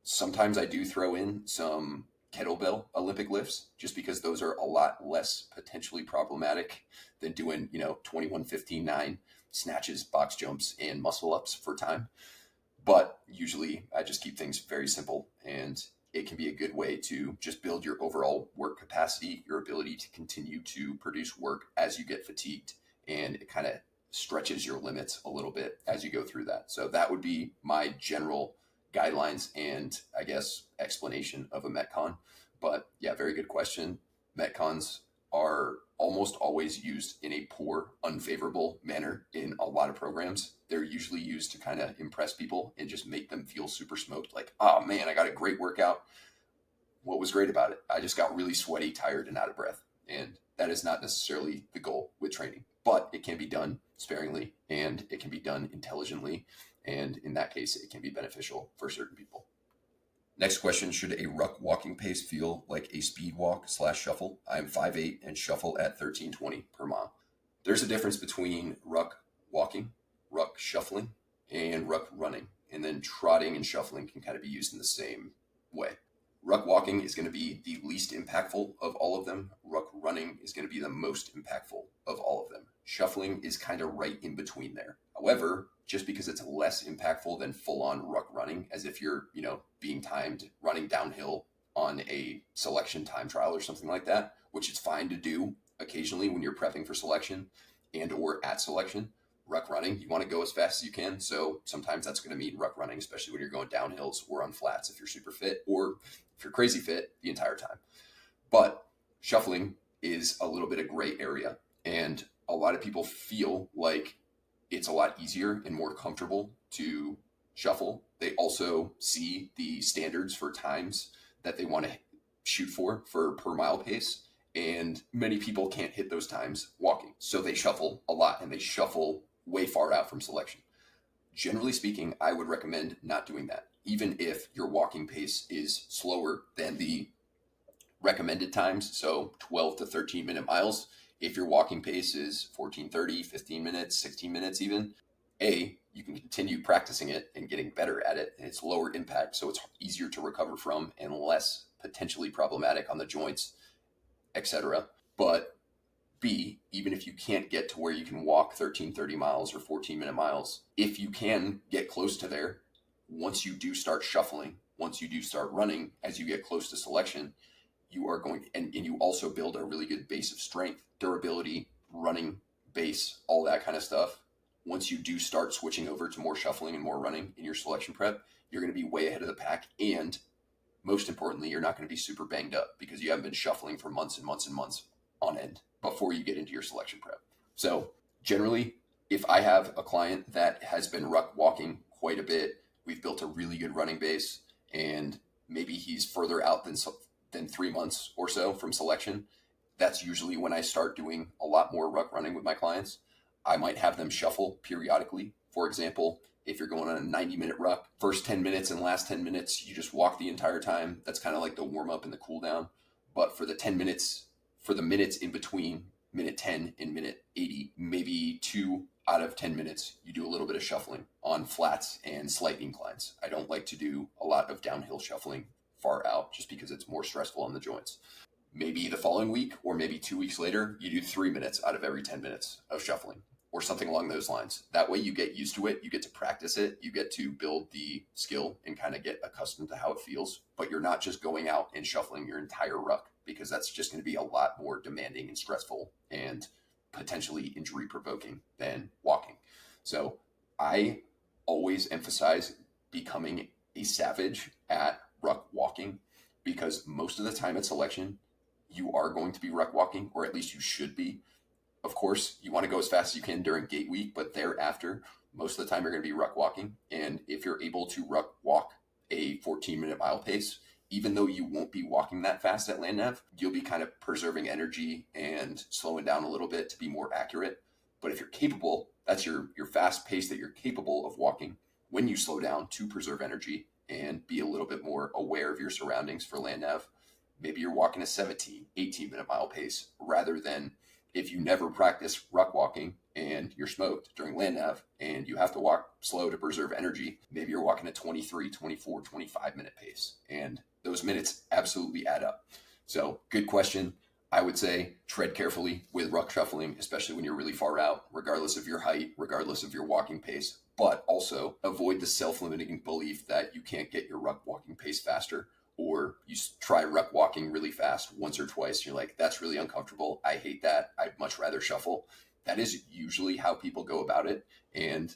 Sometimes I do throw in some kettlebell Olympic lifts just because those are a lot less potentially problematic than doing, 21, 15, 9 snatches, box jumps, and muscle ups for time. But usually I just keep things very simple, and it can be a good way to just build your overall work capacity, your ability to continue to produce work as you get fatigued, and it kind of stretches your limits a little bit as you go through that. So that would be my general guidelines and I guess explanation of a Metcon. But yeah, very good question. Metcons are almost always used in a poor, unfavorable manner in a lot of programs. They're usually used to kind of impress people and just make them feel super smoked. Like, oh man, I got a great workout. What was great about it? I just got really sweaty, tired, and out of breath. And that is not necessarily the goal with training, but it can be done sparingly and it can be done intelligently. And in that case, it can be beneficial for certain people. Next question, should a ruck walking pace feel like a speed walk / shuffle? I'm 5'8" and shuffle at 1320 per mile. There's a difference between ruck walking, ruck shuffling, and ruck running. And then trotting and shuffling can kind of be used in the same way. Ruck walking is going to be the least impactful of all of them. Ruck running is going to be the most impactful of all of them. Shuffling is kind of right in between there. However, just because it's less impactful than full-on ruck running, as if you're, being timed running downhill on a selection time trial or something like that, which is fine to do occasionally when you're prepping for selection and or at selection. Ruck running, you want to go as fast as you can. So sometimes that's going to mean ruck running, especially when you're going downhills or on flats if you're super fit, or if you're crazy fit the entire time. But shuffling is a little bit of gray area. And a lot of people feel like it's a lot easier and more comfortable to shuffle. They also see the standards for times that they want to shoot for per mile pace. And many people can't hit those times walking. So they shuffle a lot and they shuffle way far out from selection. Generally speaking, I would recommend not doing that. even if your walking pace is slower than the recommended times, so 12 to 13 minute miles, if your walking pace is 14:30, 15 minutes, 16 minutes even, you can continue practicing it and getting better at it, and it's lower impact, so it's easier to recover from and less potentially problematic on the joints, etc. But B, even if you can't get to where you can walk 13:30 miles or 14-minute miles, if you can get close to there, once you do start shuffling, once you do start running, as you get close to selection, you are going to, and you also build a really good base of strength, durability, running base, all that kind of stuff. Once you do start switching over to more shuffling and more running in your selection prep, you're going to be way ahead of the pack. And most importantly, you're not going to be super banged up because you haven't been shuffling for months and months and months on end before you get into your selection prep. So generally, if I have a client that has been ruck walking quite a bit, we've built a really good running base, and maybe he's further out than 3 months or so from selection, that's usually when I start doing a lot more ruck running with my clients. I might have them shuffle periodically. For example, if you're going on a 90-minute ruck, first 10 minutes and last 10 minutes, you just walk the entire time. That's kind of like the warm up and the cool down. But for the 10 minutes, for the minutes in between minute 10 and minute 80, maybe 2 out of 10 minutes, you do a little bit of shuffling on flats and slight inclines. I don't like to do a lot of downhill shuffling far out just because it's more stressful on the joints. Maybe the following week or maybe 2 weeks later, you do 3 minutes out of every 10 minutes of shuffling or something along those lines. That way you get used to it, you get to practice it, you get to build the skill and kind of get accustomed to how it feels, but you're not just going out and shuffling your entire ruck, because that's just going to be a lot more demanding and stressful and potentially injury provoking than walking. So I always emphasize becoming a savage at ruck walking, because most of the time at selection, you are going to be ruck walking, or at least you should be. Of course, you want to go as fast as you can during gate week, but thereafter, most of the time you're going to be ruck walking. And if you're able to ruck walk a 14-minute mile pace, even though you won't be walking that fast at land nav, you'll be kind of preserving energy and slowing down a little bit to be more accurate. But if you're capable, that's your fast pace that you're capable of walking when you slow down to preserve energy and be a little bit more aware of your surroundings for land nav. Maybe you're walking a 17, 18-minute mile pace rather than if you never practice ruck walking and you're smoked during land nav and you have to walk slow to preserve energy, maybe you're walking a 23, 24, 25-minute pace. And those minutes absolutely add up. So good question. I would say tread carefully with ruck shuffling, especially when you're really far out, regardless of your height, regardless of your walking pace, but also avoid the self-limiting belief that you can't get your ruck walking pace faster, or you try ruck walking really fast once or twice. You're like, that's really uncomfortable. I hate that. I'd much rather shuffle. That is usually how people go about it. And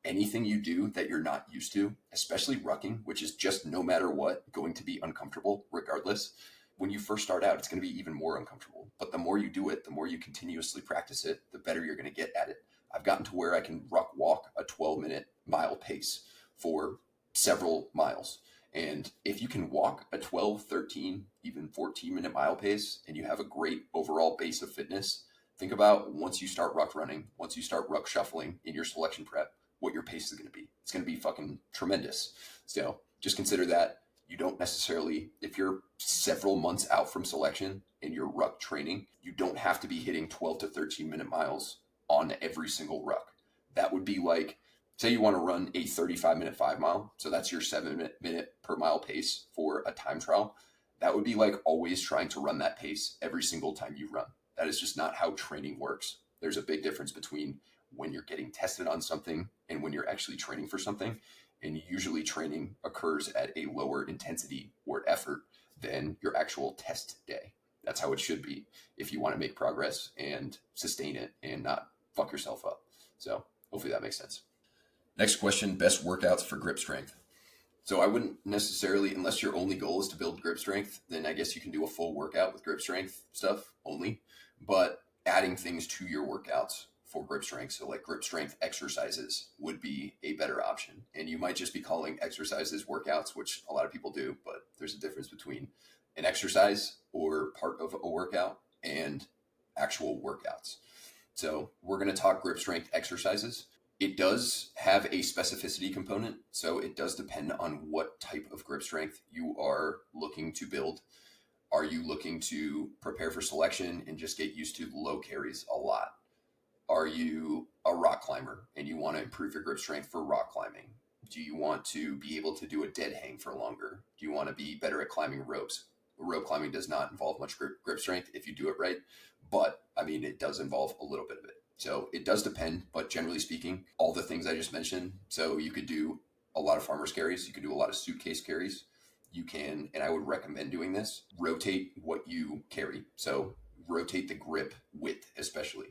anything you do that you're not used to, especially rucking, which is just no matter what, going to be uncomfortable regardless. When you first start out, it's going to be even more uncomfortable. But the more you do it, the more you continuously practice it, the better you're going to get at it. I've gotten to where I can ruck walk a 12-minute mile pace for several miles. And if you can walk a 12, 13, even 14-minute mile pace, and you have a great overall base of fitness, think about once you start ruck running, once you start ruck shuffling in your selection prep, what your pace is going to be. It's going to be fucking tremendous. So just consider that. You don't necessarily, if you're several months out from selection in your ruck training, you don't have to be hitting 12 to 13-minute miles on every single ruck. That would be like, say you want to run a 35-minute 5 mile, so that's your 7-minute per mile pace for a time trial. That would be like always trying to run that pace every single time you run. That is just not how training works. There's a big difference between when you're getting tested on something and when you're actually training for something. And usually training occurs at a lower intensity or effort than your actual test day. That's how it should be if you want to make progress and sustain it and not fuck yourself up. So hopefully that makes sense. Next question, best workouts for grip strength. So I wouldn't necessarily, unless your only goal is to build grip strength, then I guess you can do a full workout with grip strength stuff only. But adding things to your workouts for grip strength, so like grip strength exercises would be a better option. And you might just be calling exercises workouts, which a lot of people do, but there's a difference between an exercise or part of a workout and actual workouts. So we're going to talk grip strength exercises. It does have a specificity component, so it does depend on what type of grip strength you are looking to build. Are you looking to prepare for selection and just get used to low carries a lot? Are you a rock climber and you want to improve your grip strength for rock climbing? Do you want to be able to do a dead hang for longer? Do you want to be better at climbing ropes? Rope climbing does not involve much grip strength if you do it right, but I mean, it does involve a little bit of it. So it does depend, but generally speaking, all the things I just mentioned. So you could do a lot of farmer's carries, you could do a lot of suitcase carries. You can, and I would recommend doing this, rotate what you carry. So rotate the grip width, especially.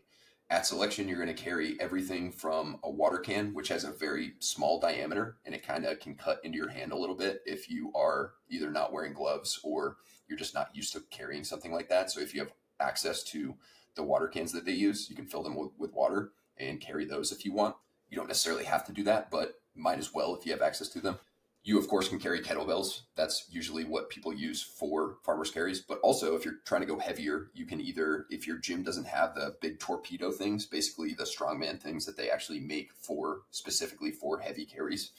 At selection, you're going to carry everything from a water can, which has a very small diameter, and it kind of can cut into your hand a little bit if you are either not wearing gloves or you're just not used to carrying something like that. So if you have access to the water cans that they use, you can fill them with water and carry those if you want. You don't necessarily have to do that, but might as well if you have access to them. You, of course, can carry kettlebells. That's usually what people use for farmer's carries. But also, if you're trying to go heavier, you can either, if your gym doesn't have the big torpedo things, basically the strongman things that they actually make for specifically for heavy carries,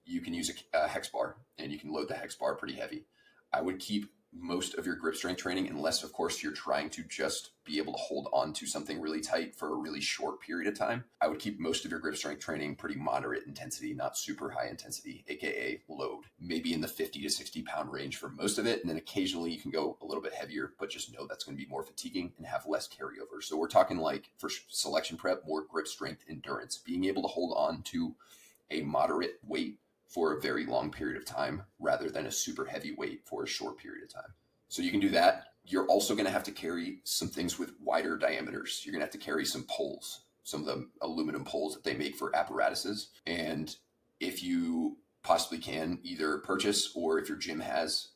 you can use a hex bar and you can load the hex bar pretty heavy. I would keep most of your grip strength training, unless, of course, you're trying to just be able to hold on to something really tight for a really short period of time. I would keep most of your grip strength training pretty moderate intensity, not super high intensity, aka load, maybe in the 50 to 60 pound range for most of it. And then occasionally you can go a little bit heavier, but just know that's going to be more fatiguing and have less carryover. So we're talking like for selection prep, more grip strength endurance, being able to hold on to a moderate weight for a very long period of time rather than a super heavy weight for a short period of time. So you can do that. You're also going to have to carry some things with wider diameters. You're going to have to carry some poles, some of the aluminum poles that they make for apparatuses. And if you possibly can, either purchase, or if your gym has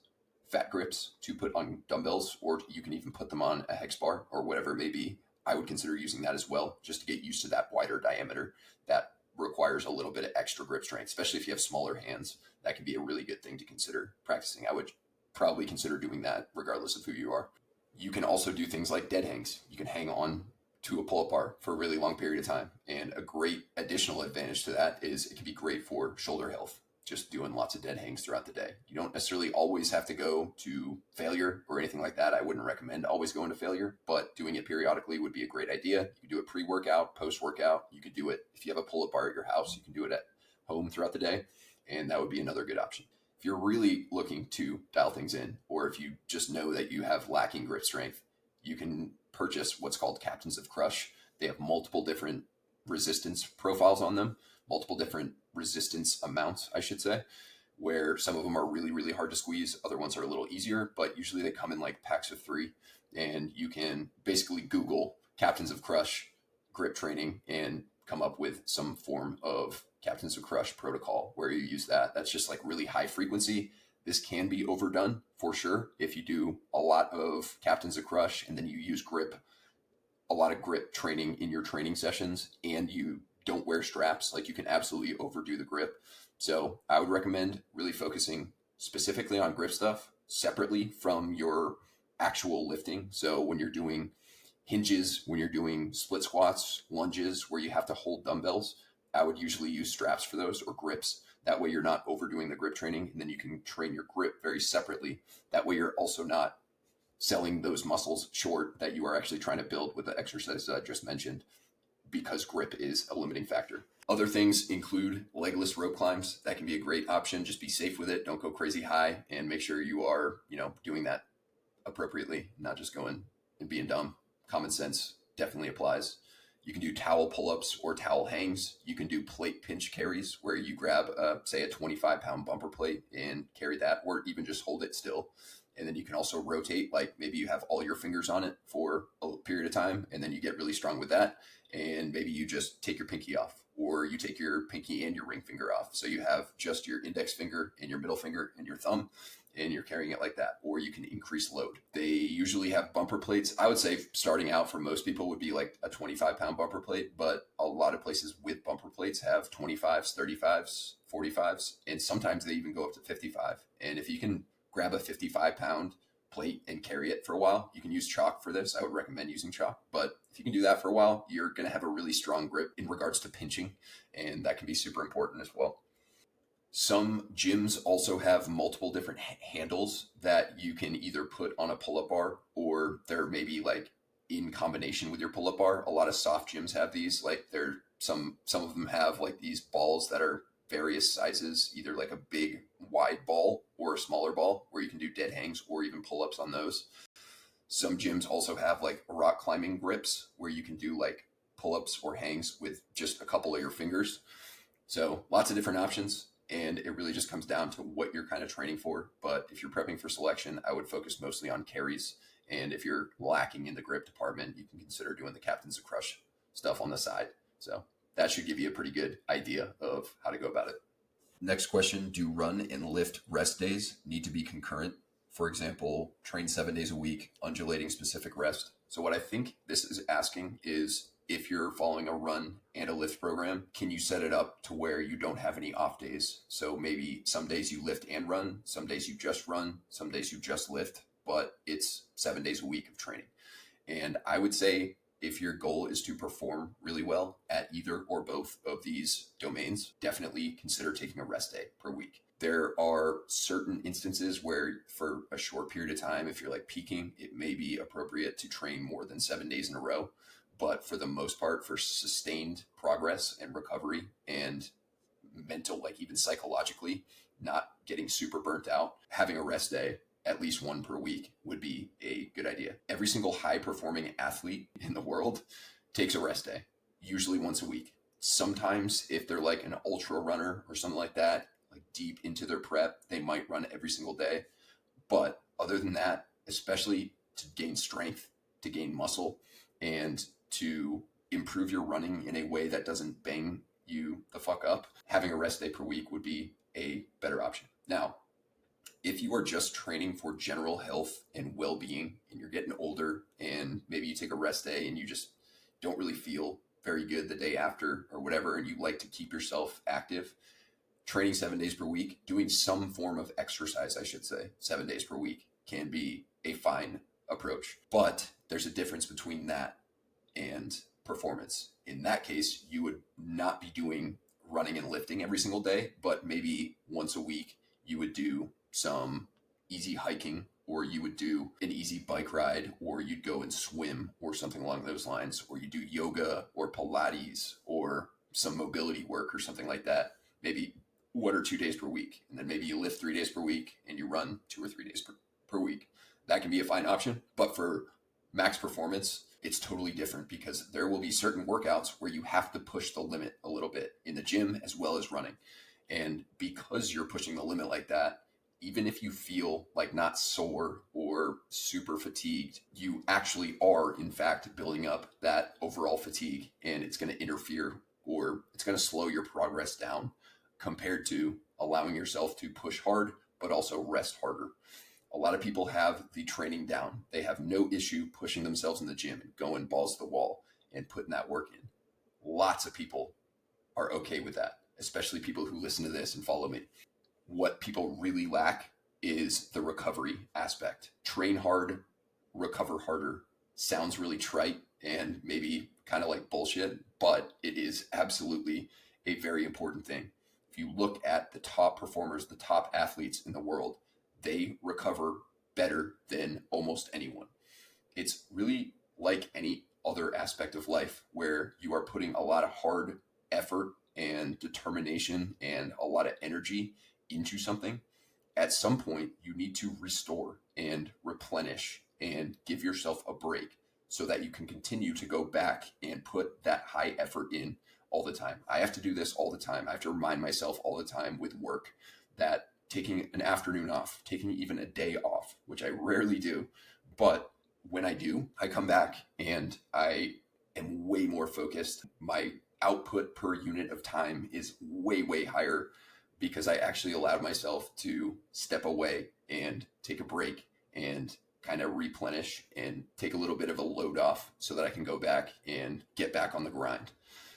fat grips to put on dumbbells, or you can even put them on a hex bar or whatever it may be, I would consider using that as well, just to get used to that wider diameter. That requires a little bit of extra grip strength, especially if you have smaller hands. That can be a really good thing to consider practicing. I would probably consider doing that regardless of who you are. You can also do things like dead hangs. You can hang on to a pull-up bar for a really long period of time. And a great additional advantage to that is it can be great for shoulder health, just doing lots of dead hangs throughout the day. You don't necessarily always have to go to failure or anything like that. I wouldn't recommend always going to failure, but doing it periodically would be a great idea. You can do it pre-workout, post-workout. You could do it if you have a pull-up bar at your house. You can do it at home throughout the day, and that would be another good option. If you're really looking to dial things in, or if you just know that you have lacking grip strength, you can purchase what's called Captains of Crush. They have multiple different resistance profiles on them, multiple different resistance amounts, I should say, where some of them are really, really hard to squeeze. Other ones are a little easier, but usually they come in like packs of 3. And you can basically Google Captains of Crush grip training and come up with some form of Captains of Crush protocol where you use that. That's just like really high frequency. This can be overdone for sure if you do a lot of Captains of Crush and then you use a lot of grip training in your training sessions and you don't wear straps. Like, you can absolutely overdo the grip. So I would recommend really focusing specifically on grip stuff separately from your actual lifting. So when you're doing hinges, when you're doing split squats, lunges, where you have to hold dumbbells, I would usually use straps for those, or grips. That way you're not overdoing the grip training, and then you can train your grip very separately. That way you're also not selling those muscles short that you are actually trying to build with the exercises I just mentioned, because grip is a limiting factor. Other things include legless rope climbs. That can be a great option. Just be safe with it. Don't go crazy high, and make sure you are, doing that appropriately, not just going and being dumb. Common sense definitely applies. You can do towel pull-ups or towel hangs. You can do plate pinch carries where you grab, say, a 25-pound bumper plate and carry that, or even just hold it still. And then you can also rotate, like maybe you have all your fingers on it for a period of time, and then you get really strong with that. And maybe you just take your pinky off, or you take your pinky and your ring finger off. So you have just your index finger and your middle finger and your thumb, and you're carrying it like that. Or you can increase load. They usually have bumper plates. I would say starting out for most people would be like a 25-pound bumper plate, but a lot of places with bumper plates have 25s, 35s, 45s, and sometimes they even go up to 55. And if you can grab a 55-pound plate and carry it for a while. You can use chalk for this. I would recommend using chalk, but if you can do that for a while, you're going to have a really strong grip in regards to pinching, and that can be super important as well. Some gyms also have multiple different handles that you can either put on a pull-up bar, or they're maybe like in combination with your pull-up bar. A lot of soft gyms have these. Like some of them have like these balls that are various sizes, either like a big wide ball or a smaller ball where you can do dead hangs or even pull-ups on those. Some gyms also have like rock climbing grips where you can do like pull-ups or hangs with just a couple of your fingers. So lots of different options, and it really just comes down to what you're kind of training for. But if you're prepping for selection, I would focus mostly on carries. And if you're lacking in the grip department, you can consider doing the Captains of Crush stuff on the side. So that should give you a pretty good idea of how to go about it. Next question, do run and lift rest days need to be concurrent? For example, train 7 days a week, undulating specific rest. So what I think this is asking is, if you're following a run and a lift program, can you set it up to where you don't have any off days? So maybe some days you lift and run, some days you just run, some days you just lift, but it's 7 days a week of training. And I would say if your goal is to perform really well at either or both of these domains, definitely consider taking a rest day per week. There are certain instances where for a short period of time, if you're like peaking, it may be appropriate to train more than 7 days in a row. But for the most part, for sustained progress and recovery and mental, like even psychologically, not getting super burnt out, having a rest day, at least one per week, would be a good idea. Every single high performing athlete in the world takes a rest day, usually once a week. Sometimes if they're like an ultra runner or something like that, like deep into their prep, they might run every single day. But other than that, especially to gain strength, to gain muscle, and to improve your running in a way that doesn't bang you the fuck up, having a rest day per week would be a better option. Now, if you are just training for general health and well-being and you're getting older and maybe you take a rest day and you just don't really feel very good the day after or whatever, and you like to keep yourself active, training 7 days per week, doing some form of exercise, I should say, 7 days per week can be a fine approach. But there's a difference between that and performance. In that case, you would not be doing running and lifting every single day, but maybe once a week you would do some easy hiking, or you would do an easy bike ride, or you'd go and swim or something along those lines, or you do yoga or Pilates or some mobility work or something like that, maybe 1 or 2 days per week. And then maybe you lift 3 days per week and you run 2 or 3 days per week. That can be a fine option. But for max performance, it's totally different, because there will be certain workouts where you have to push the limit a little bit in the gym as well as running. And because you're pushing the limit like that, even if you feel like not sore or super fatigued, you actually are in fact building up that overall fatigue, and it's going to interfere, or it's going to slow your progress down compared to allowing yourself to push hard, but also rest harder. A lot of people have the training down. They have no issue pushing themselves in the gym and going balls to the wall and putting that work in. Lots of people are okay with that, especially people who listen to this and follow me. What people really lack is the recovery aspect. Train hard, recover harder. Sounds really trite and maybe kind of like bullshit, but it is absolutely a very important thing. If you look at the top performers, the top athletes in the world, they recover better than almost anyone. It's really like any other aspect of life where you are putting a lot of hard effort and determination and a lot of energy into something. At some point, you need to restore and replenish and give yourself a break so that you can continue to go back and put that high effort in all the time. I have to do this all the time. I have to remind myself all the time with work that taking an afternoon off, taking even a day off, which I rarely do, but when I do, I come back and I am way more focused. My output per unit of time is way, way higher, because I actually allowed myself to step away and take a break and kind of replenish and take a little bit of a load off so that I can go back and get back on the grind.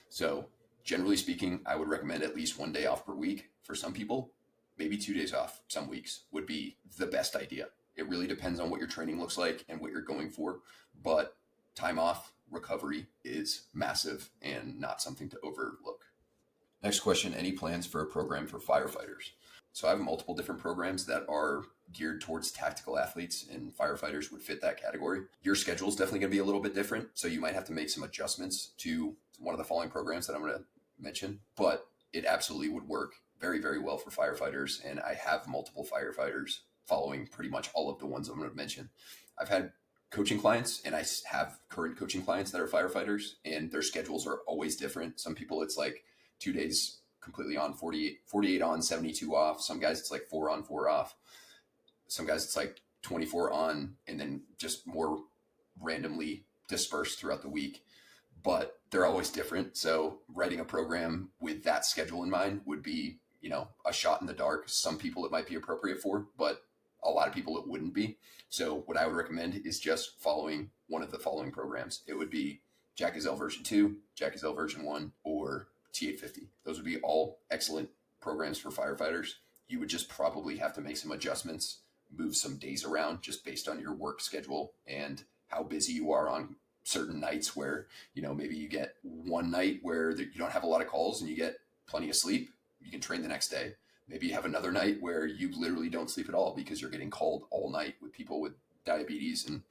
So generally speaking, I would recommend at least 1 day off per week. For some people, maybe 2 days off some weeks would be the best idea. It really depends on what your training looks like and what you're going for. But time off, recovery is massive and not something to overlook. Next question, any plans for a program for firefighters? So I have multiple different programs that are geared towards tactical athletes, and firefighters would fit that category. Your schedule is definitely going to be a little bit different, so you might have to make some adjustments to one of the following programs that I'm going to mention, but it absolutely would work very, very well for firefighters, and I have multiple firefighters following pretty much all of the ones I'm going to mention. I've had coaching clients, and I have current coaching clients that are firefighters, and their schedules are always different. Some people, it's like 2 days completely on, 48 on, 72 off. Some guys, it's like 4 on, 4 off. Some guys, it's like 24 on, and then just more randomly dispersed throughout the week. But they're always different. So writing a program with that schedule in mind would be, a shot in the dark. Some people it might be appropriate for, but a lot of people it wouldn't be. So what I would recommend is just following one of the following programs. It would be Jack Gazelle version 2, Jack Gazelle version 1, or T850. Those would be all excellent programs for firefighters. You would just probably have to make some adjustments, move some days around just based on your work schedule and how busy you are on certain nights where, maybe you get one night where you don't have a lot of calls and you get plenty of sleep. You can train the next day. Maybe you have another night where you literally don't sleep at all because you're getting called all night with people with diabetes and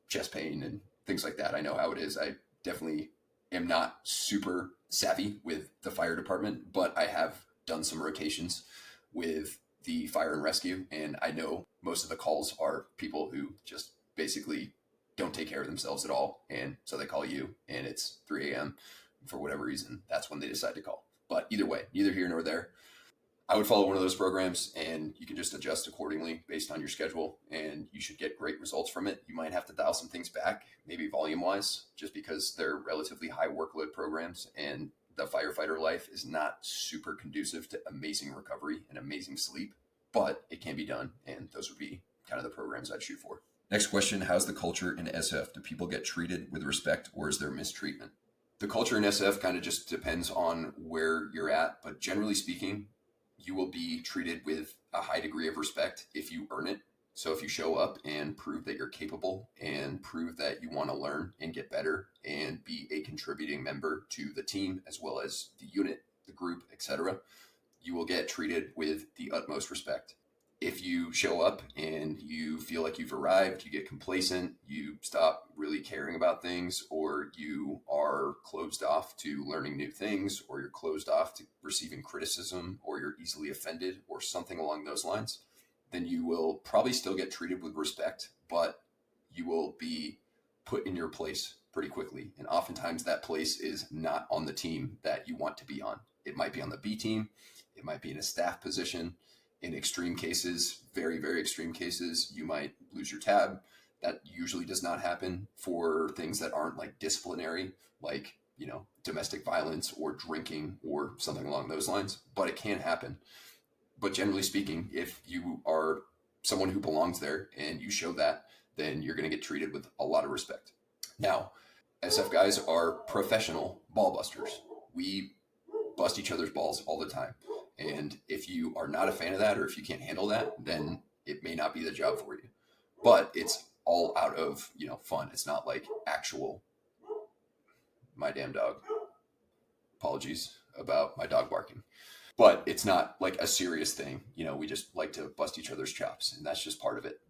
chest pain and things like that. I know how it is. I definitely am not super savvy with the fire department, but I have done some rotations with the fire and rescue, and I know most of the calls are people who just basically don't take care of themselves at all, and so they call you, and it's 3 a.m. For whatever reason. That's when they decide to call. But either way, neither here nor there. I would follow one of those programs, and you can just adjust accordingly based on your schedule, and you should get great results from it. You might have to dial some things back, maybe volume-wise, just because they're relatively high workload programs, and the firefighter life is not super conducive to amazing recovery and amazing sleep, but it can be done, and those would be kind of the programs I'd shoot for. Next question, how's the culture in SF? Do people get treated with respect, or is there mistreatment? The culture in SF kind of just depends on where you're at, but generally speaking, you will be treated with a high degree of respect if you earn it. So if you show up and prove that you're capable and prove that you want to learn and get better and be a contributing member to the team as well as the unit, the group, etc., you will get treated with the utmost respect. If you show up and you feel like you've arrived, you get complacent, you stop really caring about things, or you are closed off to learning new things, or you're closed off to receiving criticism, or you're easily offended, or something along those lines, then you will probably still get treated with respect, but you will be put in your place pretty quickly. And oftentimes that place is not on the team that you want to be on. It might be on the B team. It might be in a staff position. In extreme cases, very, very extreme cases, you might lose your tab. That usually does not happen for things that aren't like disciplinary, like, domestic violence or drinking or something along those lines, but it can happen. But generally speaking, if you are someone who belongs there and you show that, then you're going to get treated with a lot of respect. Now, SF guys are professional ball busters. We bust each other's balls all the time. And if you are not a fan of that, or if you can't handle that, then it may not be the job for you. But it's all out of, fun. It's not like actual, my damn dog. Apologies about my dog barking. But it's not like a serious thing. We just like to bust each other's chops, and that's just part of it.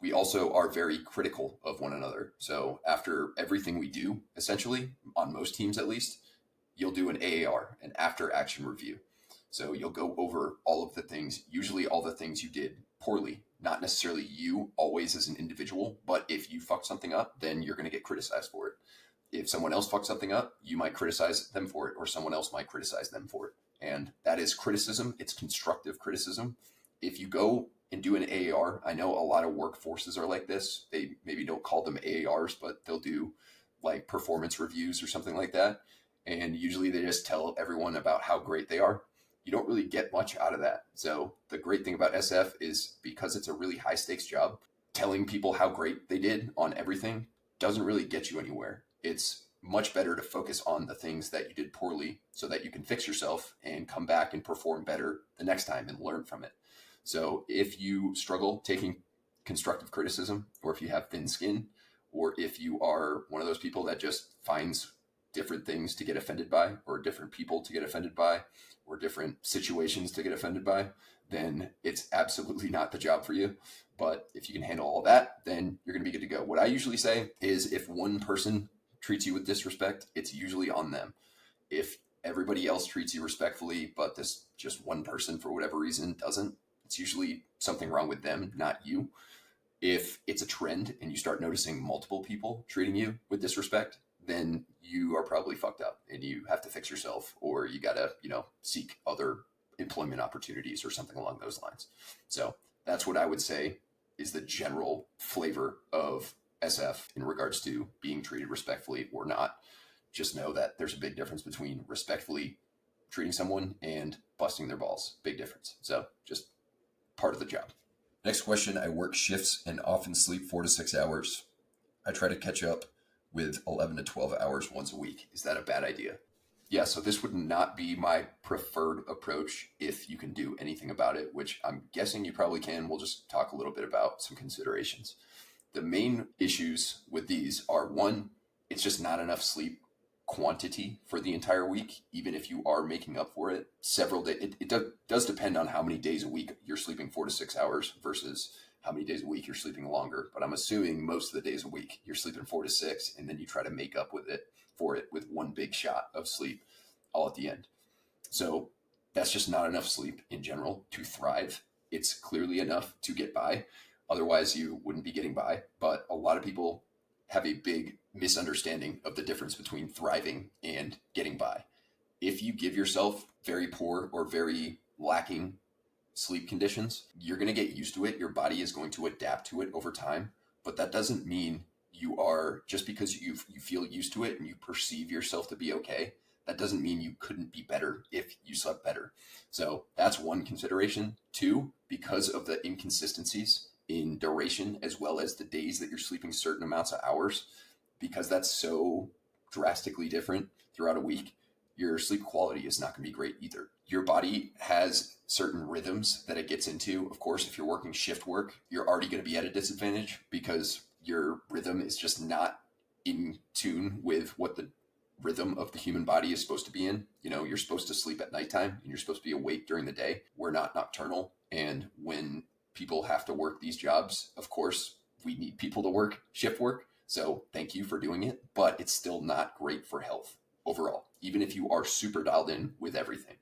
We also are very critical of one another. So after everything we do, essentially, on most teams at least, you'll do an AAR, an after action review. So you'll go over all of the things, usually all the things you did poorly, not necessarily you always as an individual, but if you fuck something up, then you're going to get criticized for it. If someone else fucks something up, you might criticize them for it, or someone else might criticize them for it. And that is criticism. It's constructive criticism. If you go and do an AAR, I know a lot of workforces are like this. They maybe don't call them AARs, but they'll do like performance reviews or something like that. And usually they just tell everyone about how great they are. You don't really get much out of that. So the great thing about SF is because it's a really high stakes job, telling people how great they did on everything doesn't really get you anywhere. It's much better to focus on the things that you did poorly so that you can fix yourself and come back and perform better the next time and learn from it. So if you struggle taking constructive criticism, or if you have thin skin, or if you are one of those people that just finds different things to get offended by, or different people to get offended by, or different situations to get offended by, then it's absolutely not the job for you. But if you can handle all that, then you're going to be good to go. What I usually say is if one person treats you with disrespect, it's usually on them. If everybody else treats you respectfully, but this just one person for whatever reason doesn't, it's usually something wrong with them, not you. If it's a trend and you start noticing multiple people treating you with disrespect, then you are probably fucked up and you have to fix yourself, or you got to, seek other employment opportunities or something along those lines. So that's what I would say is the general flavor of SF in regards to being treated respectfully or not. Just know that there's a big difference between respectfully treating someone and busting their balls. Big difference. So just part of the job. Next question. I work shifts and often sleep 4 to 6 hours. I try to catch up with 11 to 12 hours once a week. Is that a bad idea? Yeah, so this would not be my preferred approach if you can do anything about it, which I'm guessing you probably can. We'll just talk a little bit about some considerations. The main issues with these are, one, it's just not enough sleep quantity for the entire week, even if you are making up for it several days. It does depend on how many days a week you're sleeping 4 to 6 hours versus how many days a week you're sleeping longer. But I'm assuming most of the days a week you're sleeping 4 to 6, and then you try to make up for it with one big shot of sleep all at the end. So that's just not enough sleep in general to thrive. It's clearly enough to get by. Otherwise, you wouldn't be getting by. But a lot of people have a big misunderstanding of the difference between thriving and getting by. If you give yourself very poor or very lacking sleep conditions, you're going to get used to it. Your body is going to adapt to it over time. But that doesn't mean you are, just because you feel used to it and you perceive yourself to be okay, that doesn't mean you couldn't be better if you slept better. So that's one consideration. Two, because of the inconsistencies in duration, as well as the days that you're sleeping certain amounts of hours, because that's so drastically different throughout a week, your sleep quality is not going to be great either. Your body has certain rhythms that it gets into. Of course, if you're working shift work, you're already going to be at a disadvantage because your rhythm is just not in tune with what the rhythm of the human body is supposed to be in. You're supposed to sleep at nighttime and you're supposed to be awake during the day. We're not nocturnal. And when people have to work these jobs, of course, we need people to work shift work. So thank you for doing it, but it's still not great for health overall, even if you are super dialed in with everything.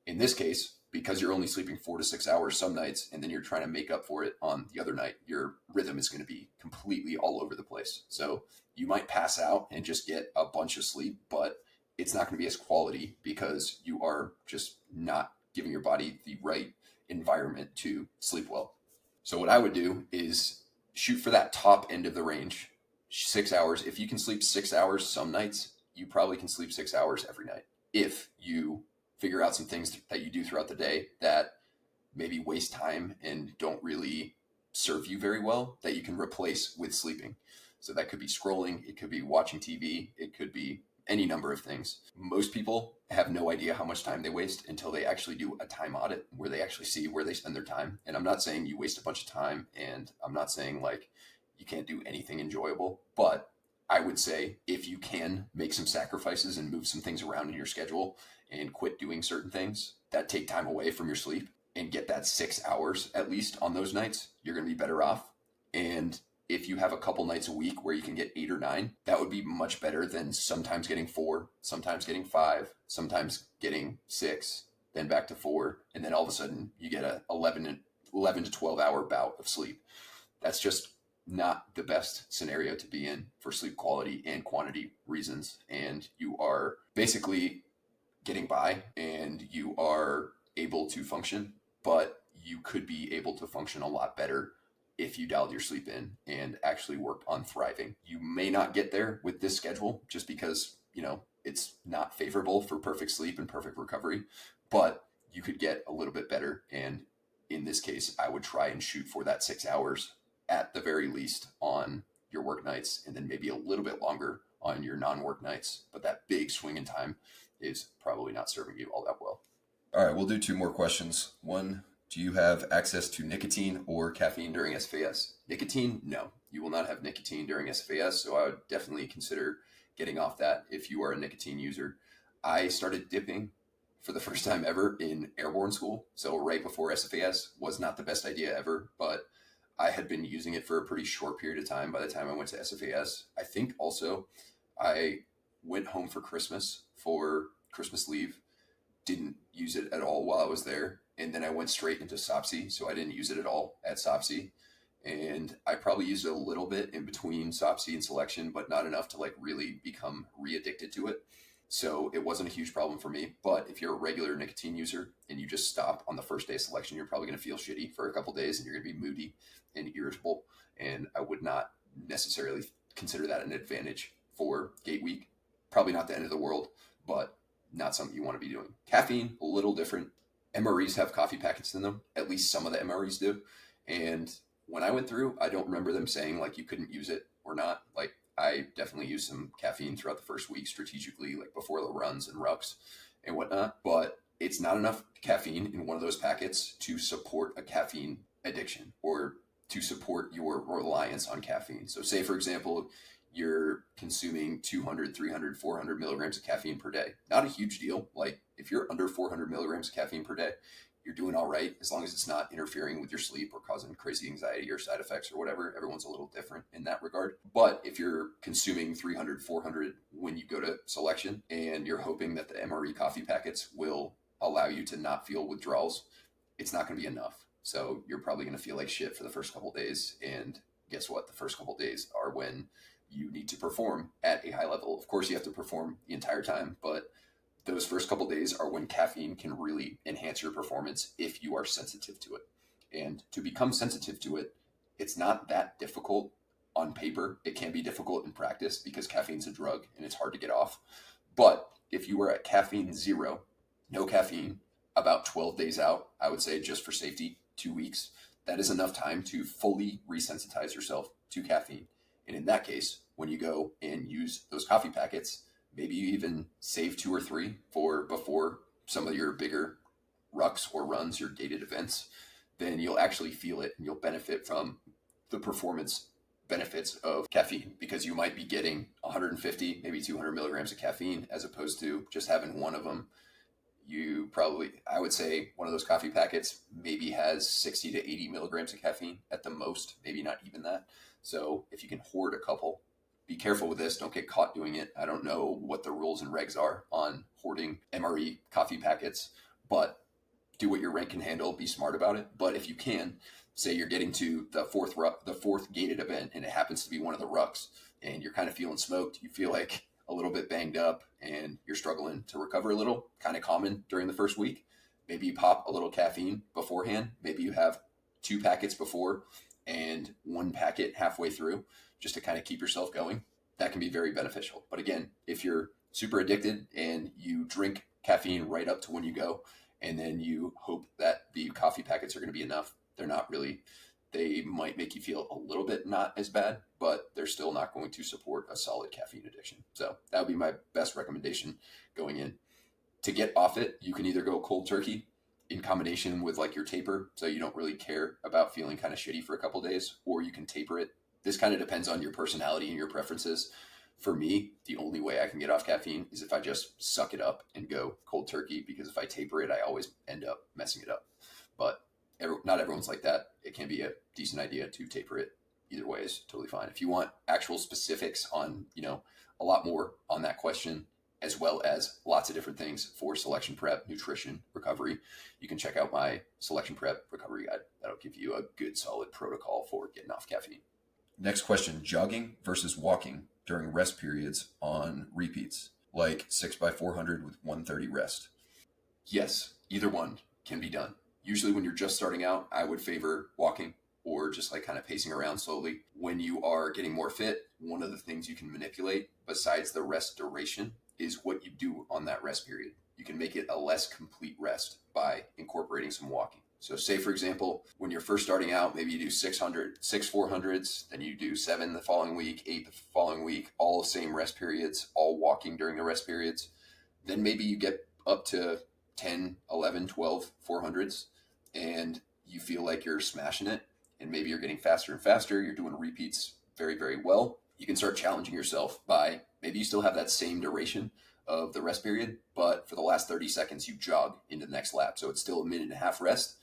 In this case, because you're only sleeping 4 to 6 hours some nights, and then you're trying to make up for it on the other night, your rhythm is going to be completely all over the place. So you might pass out and just get a bunch of sleep, but it's not going to be as quality because you are just not giving your body the right environment to sleep well. So what I would do is shoot for that top end of the range, 6 hours. If you can sleep 6 hours some nights, you probably can sleep 6 hours every night. If you figure out some things that you do throughout the day that maybe waste time and don't really serve you very well, that you can replace with sleeping. So that could be scrolling, it could be watching TV, it could be any number of things. Most people have no idea how much time they waste until they actually do a time audit where they actually see where they spend their time. And I'm not saying you waste a bunch of time, and I'm not saying like you can't do anything enjoyable, but I would say if you can make some sacrifices and move some things around in your schedule and quit doing certain things that take time away from your sleep and get that 6 hours at least on those nights, you're going to be better off. And if you have a couple nights a week where you can get 8 or 9, that would be much better than sometimes getting 4, sometimes getting 5, sometimes getting 6, then back to 4. And then all of a sudden you get a 11 to 12 hour bout of sleep. That's just not the best scenario to be in for sleep quality and quantity reasons. And you are basically getting by and you are able to function, but you could be able to function a lot better if you dialed your sleep in and actually worked on thriving. You may not get there with this schedule just because, it's not favorable for perfect sleep and perfect recovery, but you could get a little bit better. And in this case, I would try and shoot for that 6 hours at the very least on your work nights, and then maybe a little bit longer on your non-work nights. But that big swing in time is probably not serving you all that well. All right, we'll do 2 more questions. One Do you have access to nicotine or caffeine during SFAS? Nicotine? No. You will not have nicotine during SFAS, so I would definitely consider getting off that if you are a nicotine user. I started dipping for the first time ever in airborne school, so right before SFAS. Was not the best idea ever, but I had been using it for a pretty short period of time by the time I went to SFAS. I think also I went home for Christmas for Christmas leave, didn't use it at all while I was there. And then I went straight into SOPSI, so I didn't use it at all at SOPSI. And I probably used it a little bit in between SOPSI and selection, but not enough to like really become re-addicted to it. So it wasn't a huge problem for me. But if you're a regular nicotine user and you just stop on the first day of selection, you're probably going to feel shitty for a couple days and you're going to be moody and irritable. And I would not necessarily consider that an advantage for gate week. Probably not the end of the world, but not something you want to be doing. Caffeine, a little different. MREs have coffee packets in them. At least some of the MREs do. And when I went through, I don't remember them saying like you couldn't use it or not. Like I definitely used some caffeine throughout the first week strategically, like before the runs and rucks and whatnot. But it's not enough caffeine in one of those packets to support a caffeine addiction or to support your reliance on caffeine. So say, for example, you're consuming 200, 300, 400 milligrams of caffeine per day. Not a huge deal. Like if you're under 400 milligrams of caffeine per day, you're doing all right as long as it's not interfering with your sleep or causing crazy anxiety or side effects or whatever. Everyone's a little different in that regard. But if you're consuming 300, 400 when you go to selection and you're hoping that the MRE coffee packets will allow you to not feel withdrawals, it's not going to be enough. So you're probably going to feel like shit for the first couple of days. And guess what? The first couple of days are when you need to perform at a high level. Of course, you have to perform the entire time, but those first couple of days are when caffeine can really enhance your performance if you are sensitive to it. And to become sensitive to it, it's not that difficult on paper. It can be difficult in practice because caffeine's a drug and it's hard to get off. But if you were at caffeine zero, no caffeine, about 12 days out, I would say just for safety, 2 weeks, that is enough time to fully resensitize yourself to caffeine. And in that case, when you go and use those coffee packets, maybe you even save 2 or 3 for before some of your bigger rucks or runs, your gated events, then you'll actually feel it and you'll benefit from the performance benefits of caffeine because you might be getting 150, maybe 200 milligrams of caffeine as opposed to just having one of them. You probably, I would say one of those coffee packets maybe has 60 to 80 milligrams of caffeine at the most, maybe not even that. So if you can hoard a couple, be careful with this. Don't get caught doing it. I don't know what the rules and regs are on hoarding MRE coffee packets, but do what your rank can handle. Be smart about it. But if you can, say you're getting to the fourth gated event, and it happens to be one of the rucks, and you're kind of feeling smoked. You feel like a little bit banged up, and you're struggling to recover a little. Kind of common during the first week. Maybe you pop a little caffeine beforehand. Maybe you have 2 packets before and 1 packet halfway through, just to kind of keep yourself going. That can be very beneficial. But again, if you're super addicted and you drink caffeine right up to when you go, and then you hope that the coffee packets are going to be enough, they're not really. They might make you feel a little bit not as bad, but they're still not going to support a solid caffeine addiction. So that would be my best recommendation going in. To get off it, you can either go cold turkey in combination with like your taper, so you don't really care about feeling kind of shitty for a couple days, or you can taper it. This kind of depends on your personality and your preferences. For me, the only way I can get off caffeine is if I just suck it up and go cold turkey, because if I taper it, I always end up messing it up. But not everyone's like that. It can be a decent idea to taper it. Either way is totally fine. If you want actual specifics on, a lot more on that question, as well as lots of different things for selection prep, nutrition, recovery, you can check out my selection prep recovery guide. That'll give you a good solid protocol for getting off caffeine. Next question, jogging versus walking during rest periods on repeats, like 6x400 with 130 rest. Yes, either one can be done. Usually when you're just starting out, I would favor walking or just like kind of pacing around slowly. When you are getting more fit, one of the things you can manipulate besides the rest duration is what you do on that rest period. You can make it a less complete rest by incorporating some walking. So say, for example, when you're first starting out, maybe you do 6 400s, then you do 7 the following week, 8 the following week, all the same rest periods, all walking during the rest periods. Then maybe you get up to 10, 11, 12 400s. and you feel like you're smashing it, and maybe you're getting faster and faster, you're doing repeats very, very well, you can start challenging yourself by maybe you still have that same duration of the rest period, but for the last 30 seconds, you jog into the next lap. So it's still a minute and a half rest.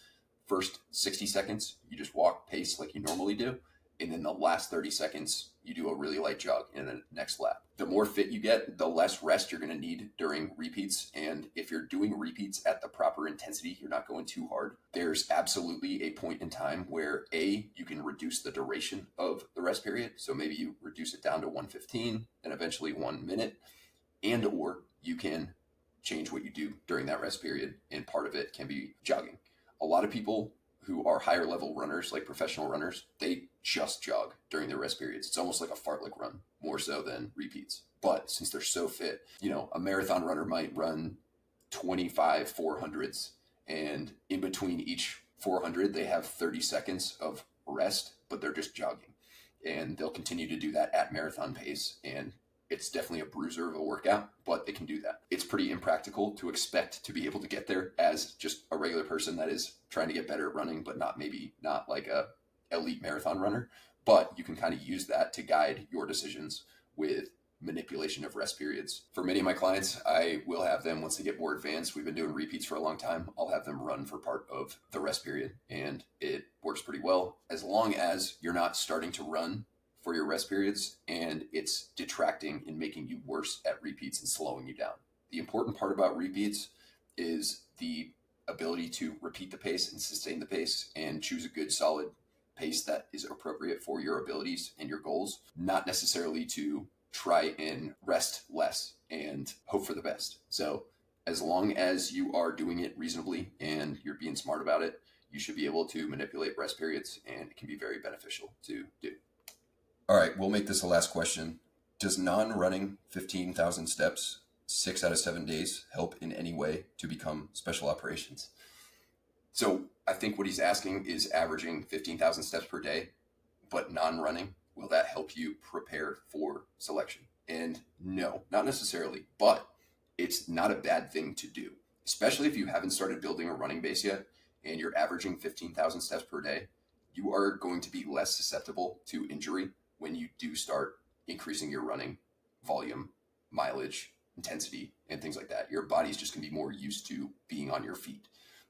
First 60 seconds, you just walk pace like you normally do. And then the last 30 seconds, you do a really light jog in the next lap. The more fit you get, the less rest you're going to need during repeats. And if you're doing repeats at the proper intensity, you're not going too hard. There's absolutely a point in time where you can reduce the duration of the rest period. So maybe you reduce it down to 1:15 and eventually 1 minute, or you can change what you do during that rest period. And part of it can be jogging. A lot of people who are higher level runners, like professional runners, they just jog during their rest periods. It's almost like a fartlek run, more so than repeats. But since they're so fit, a marathon runner might run 25 400s, and in between each 400, they have 30 seconds of rest, but they're just jogging. And they'll continue to do that at marathon pace. And it's definitely a bruiser of a workout, but they can do that. It's pretty impractical to expect to be able to get there as just a regular person that is trying to get better at running, but not like a elite marathon runner. But you can kind of use that to guide your decisions with manipulation of rest periods. For many of my clients, I will have them, once they get more advanced, we've been doing repeats for a long time, I'll have them run for part of the rest period. And it works pretty well as long as you're not starting to run for your rest periods and it's detracting and making you worse at repeats and slowing you down. The important part about repeats is the ability to repeat the pace and sustain the pace and choose a good solid pace that is appropriate for your abilities and your goals, not necessarily to try and rest less and hope for the best. So as long as you are doing it reasonably and you're being smart about it, you should be able to manipulate rest periods, and it can be very beneficial to do. All right, we'll make this the last question. Does non-running 15,000 steps 6 out of 7 days help in any way to become special operations? So I think what he's asking is averaging 15,000 steps per day, but non-running. Will that help you prepare for selection? And no, not necessarily, but it's not a bad thing to do, especially if you haven't started building a running base yet and you're averaging 15,000 steps per day. You are going to be less susceptible to injury when you do start increasing your running volume, mileage, intensity, and things like that. Your body's just going to be more used to being on your feet.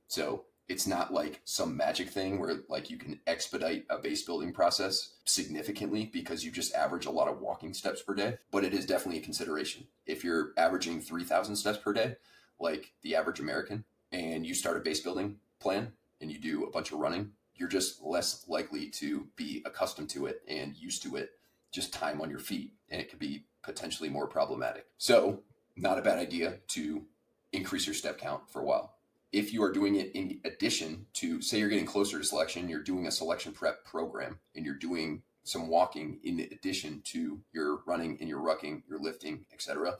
So it's not like some magic thing where like you can expedite a base building process significantly because you just average a lot of walking steps per day, but it is definitely a consideration. If you're averaging 3,000 steps per day, like the average American, and you start a base building plan and you do a bunch of running, you're just less likely to be accustomed to it and used to it, just time on your feet, and it could be potentially more problematic. So not a bad idea to increase your step count for a while. If you are doing it in addition to, say you're getting closer to selection, you're doing a selection prep program and you're doing some walking in addition to your running and your rucking, your lifting, etc.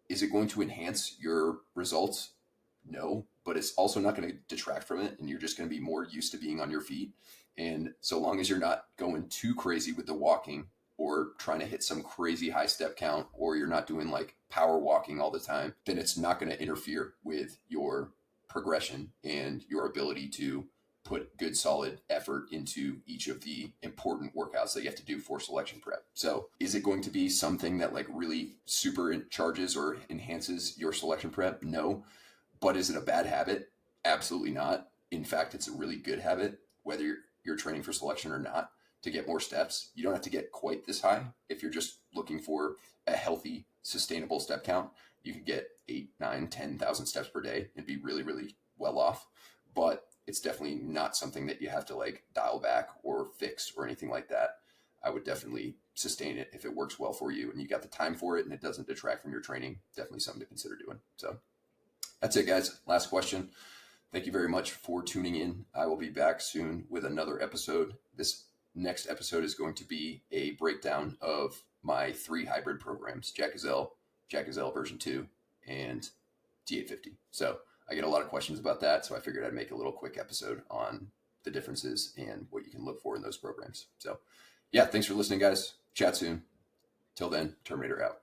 Is it going to enhance your results? No, but it's also not going to detract from it, and you're just going to be more used to being on your feet. And so long as you're not going too crazy with the walking or trying to hit some crazy high step count, or you're not doing like power walking all the time, then it's not going to interfere with your progression and your ability to put good solid effort into each of the important workouts that you have to do for selection prep. So is it going to be something that like really supercharges or enhances your selection prep? No. But is it a bad habit? Absolutely not. In fact, it's a really good habit, whether you're training for selection or not, to get more steps. You don't have to get quite this high. If you're just looking for a healthy, sustainable step count, you can get 8, 9, 10,000 steps per day and be really, really well off. But it's definitely not something that you have to like dial back or fix or anything like that. I would definitely sustain it if it works well for you and you got the time for it and it doesn't detract from your training. Definitely something to consider doing. So that's it, guys. Last question. Thank you very much for tuning in. I will be back soon with another episode. This next episode is going to be a breakdown of my 3 hybrid programs, Jack Gazelle version 2, and T850. So I get a lot of questions about that, so I figured I'd make a little quick episode on the differences and what you can look for in those programs. So yeah, thanks for listening, guys. Chat soon. Till then, Terminator out.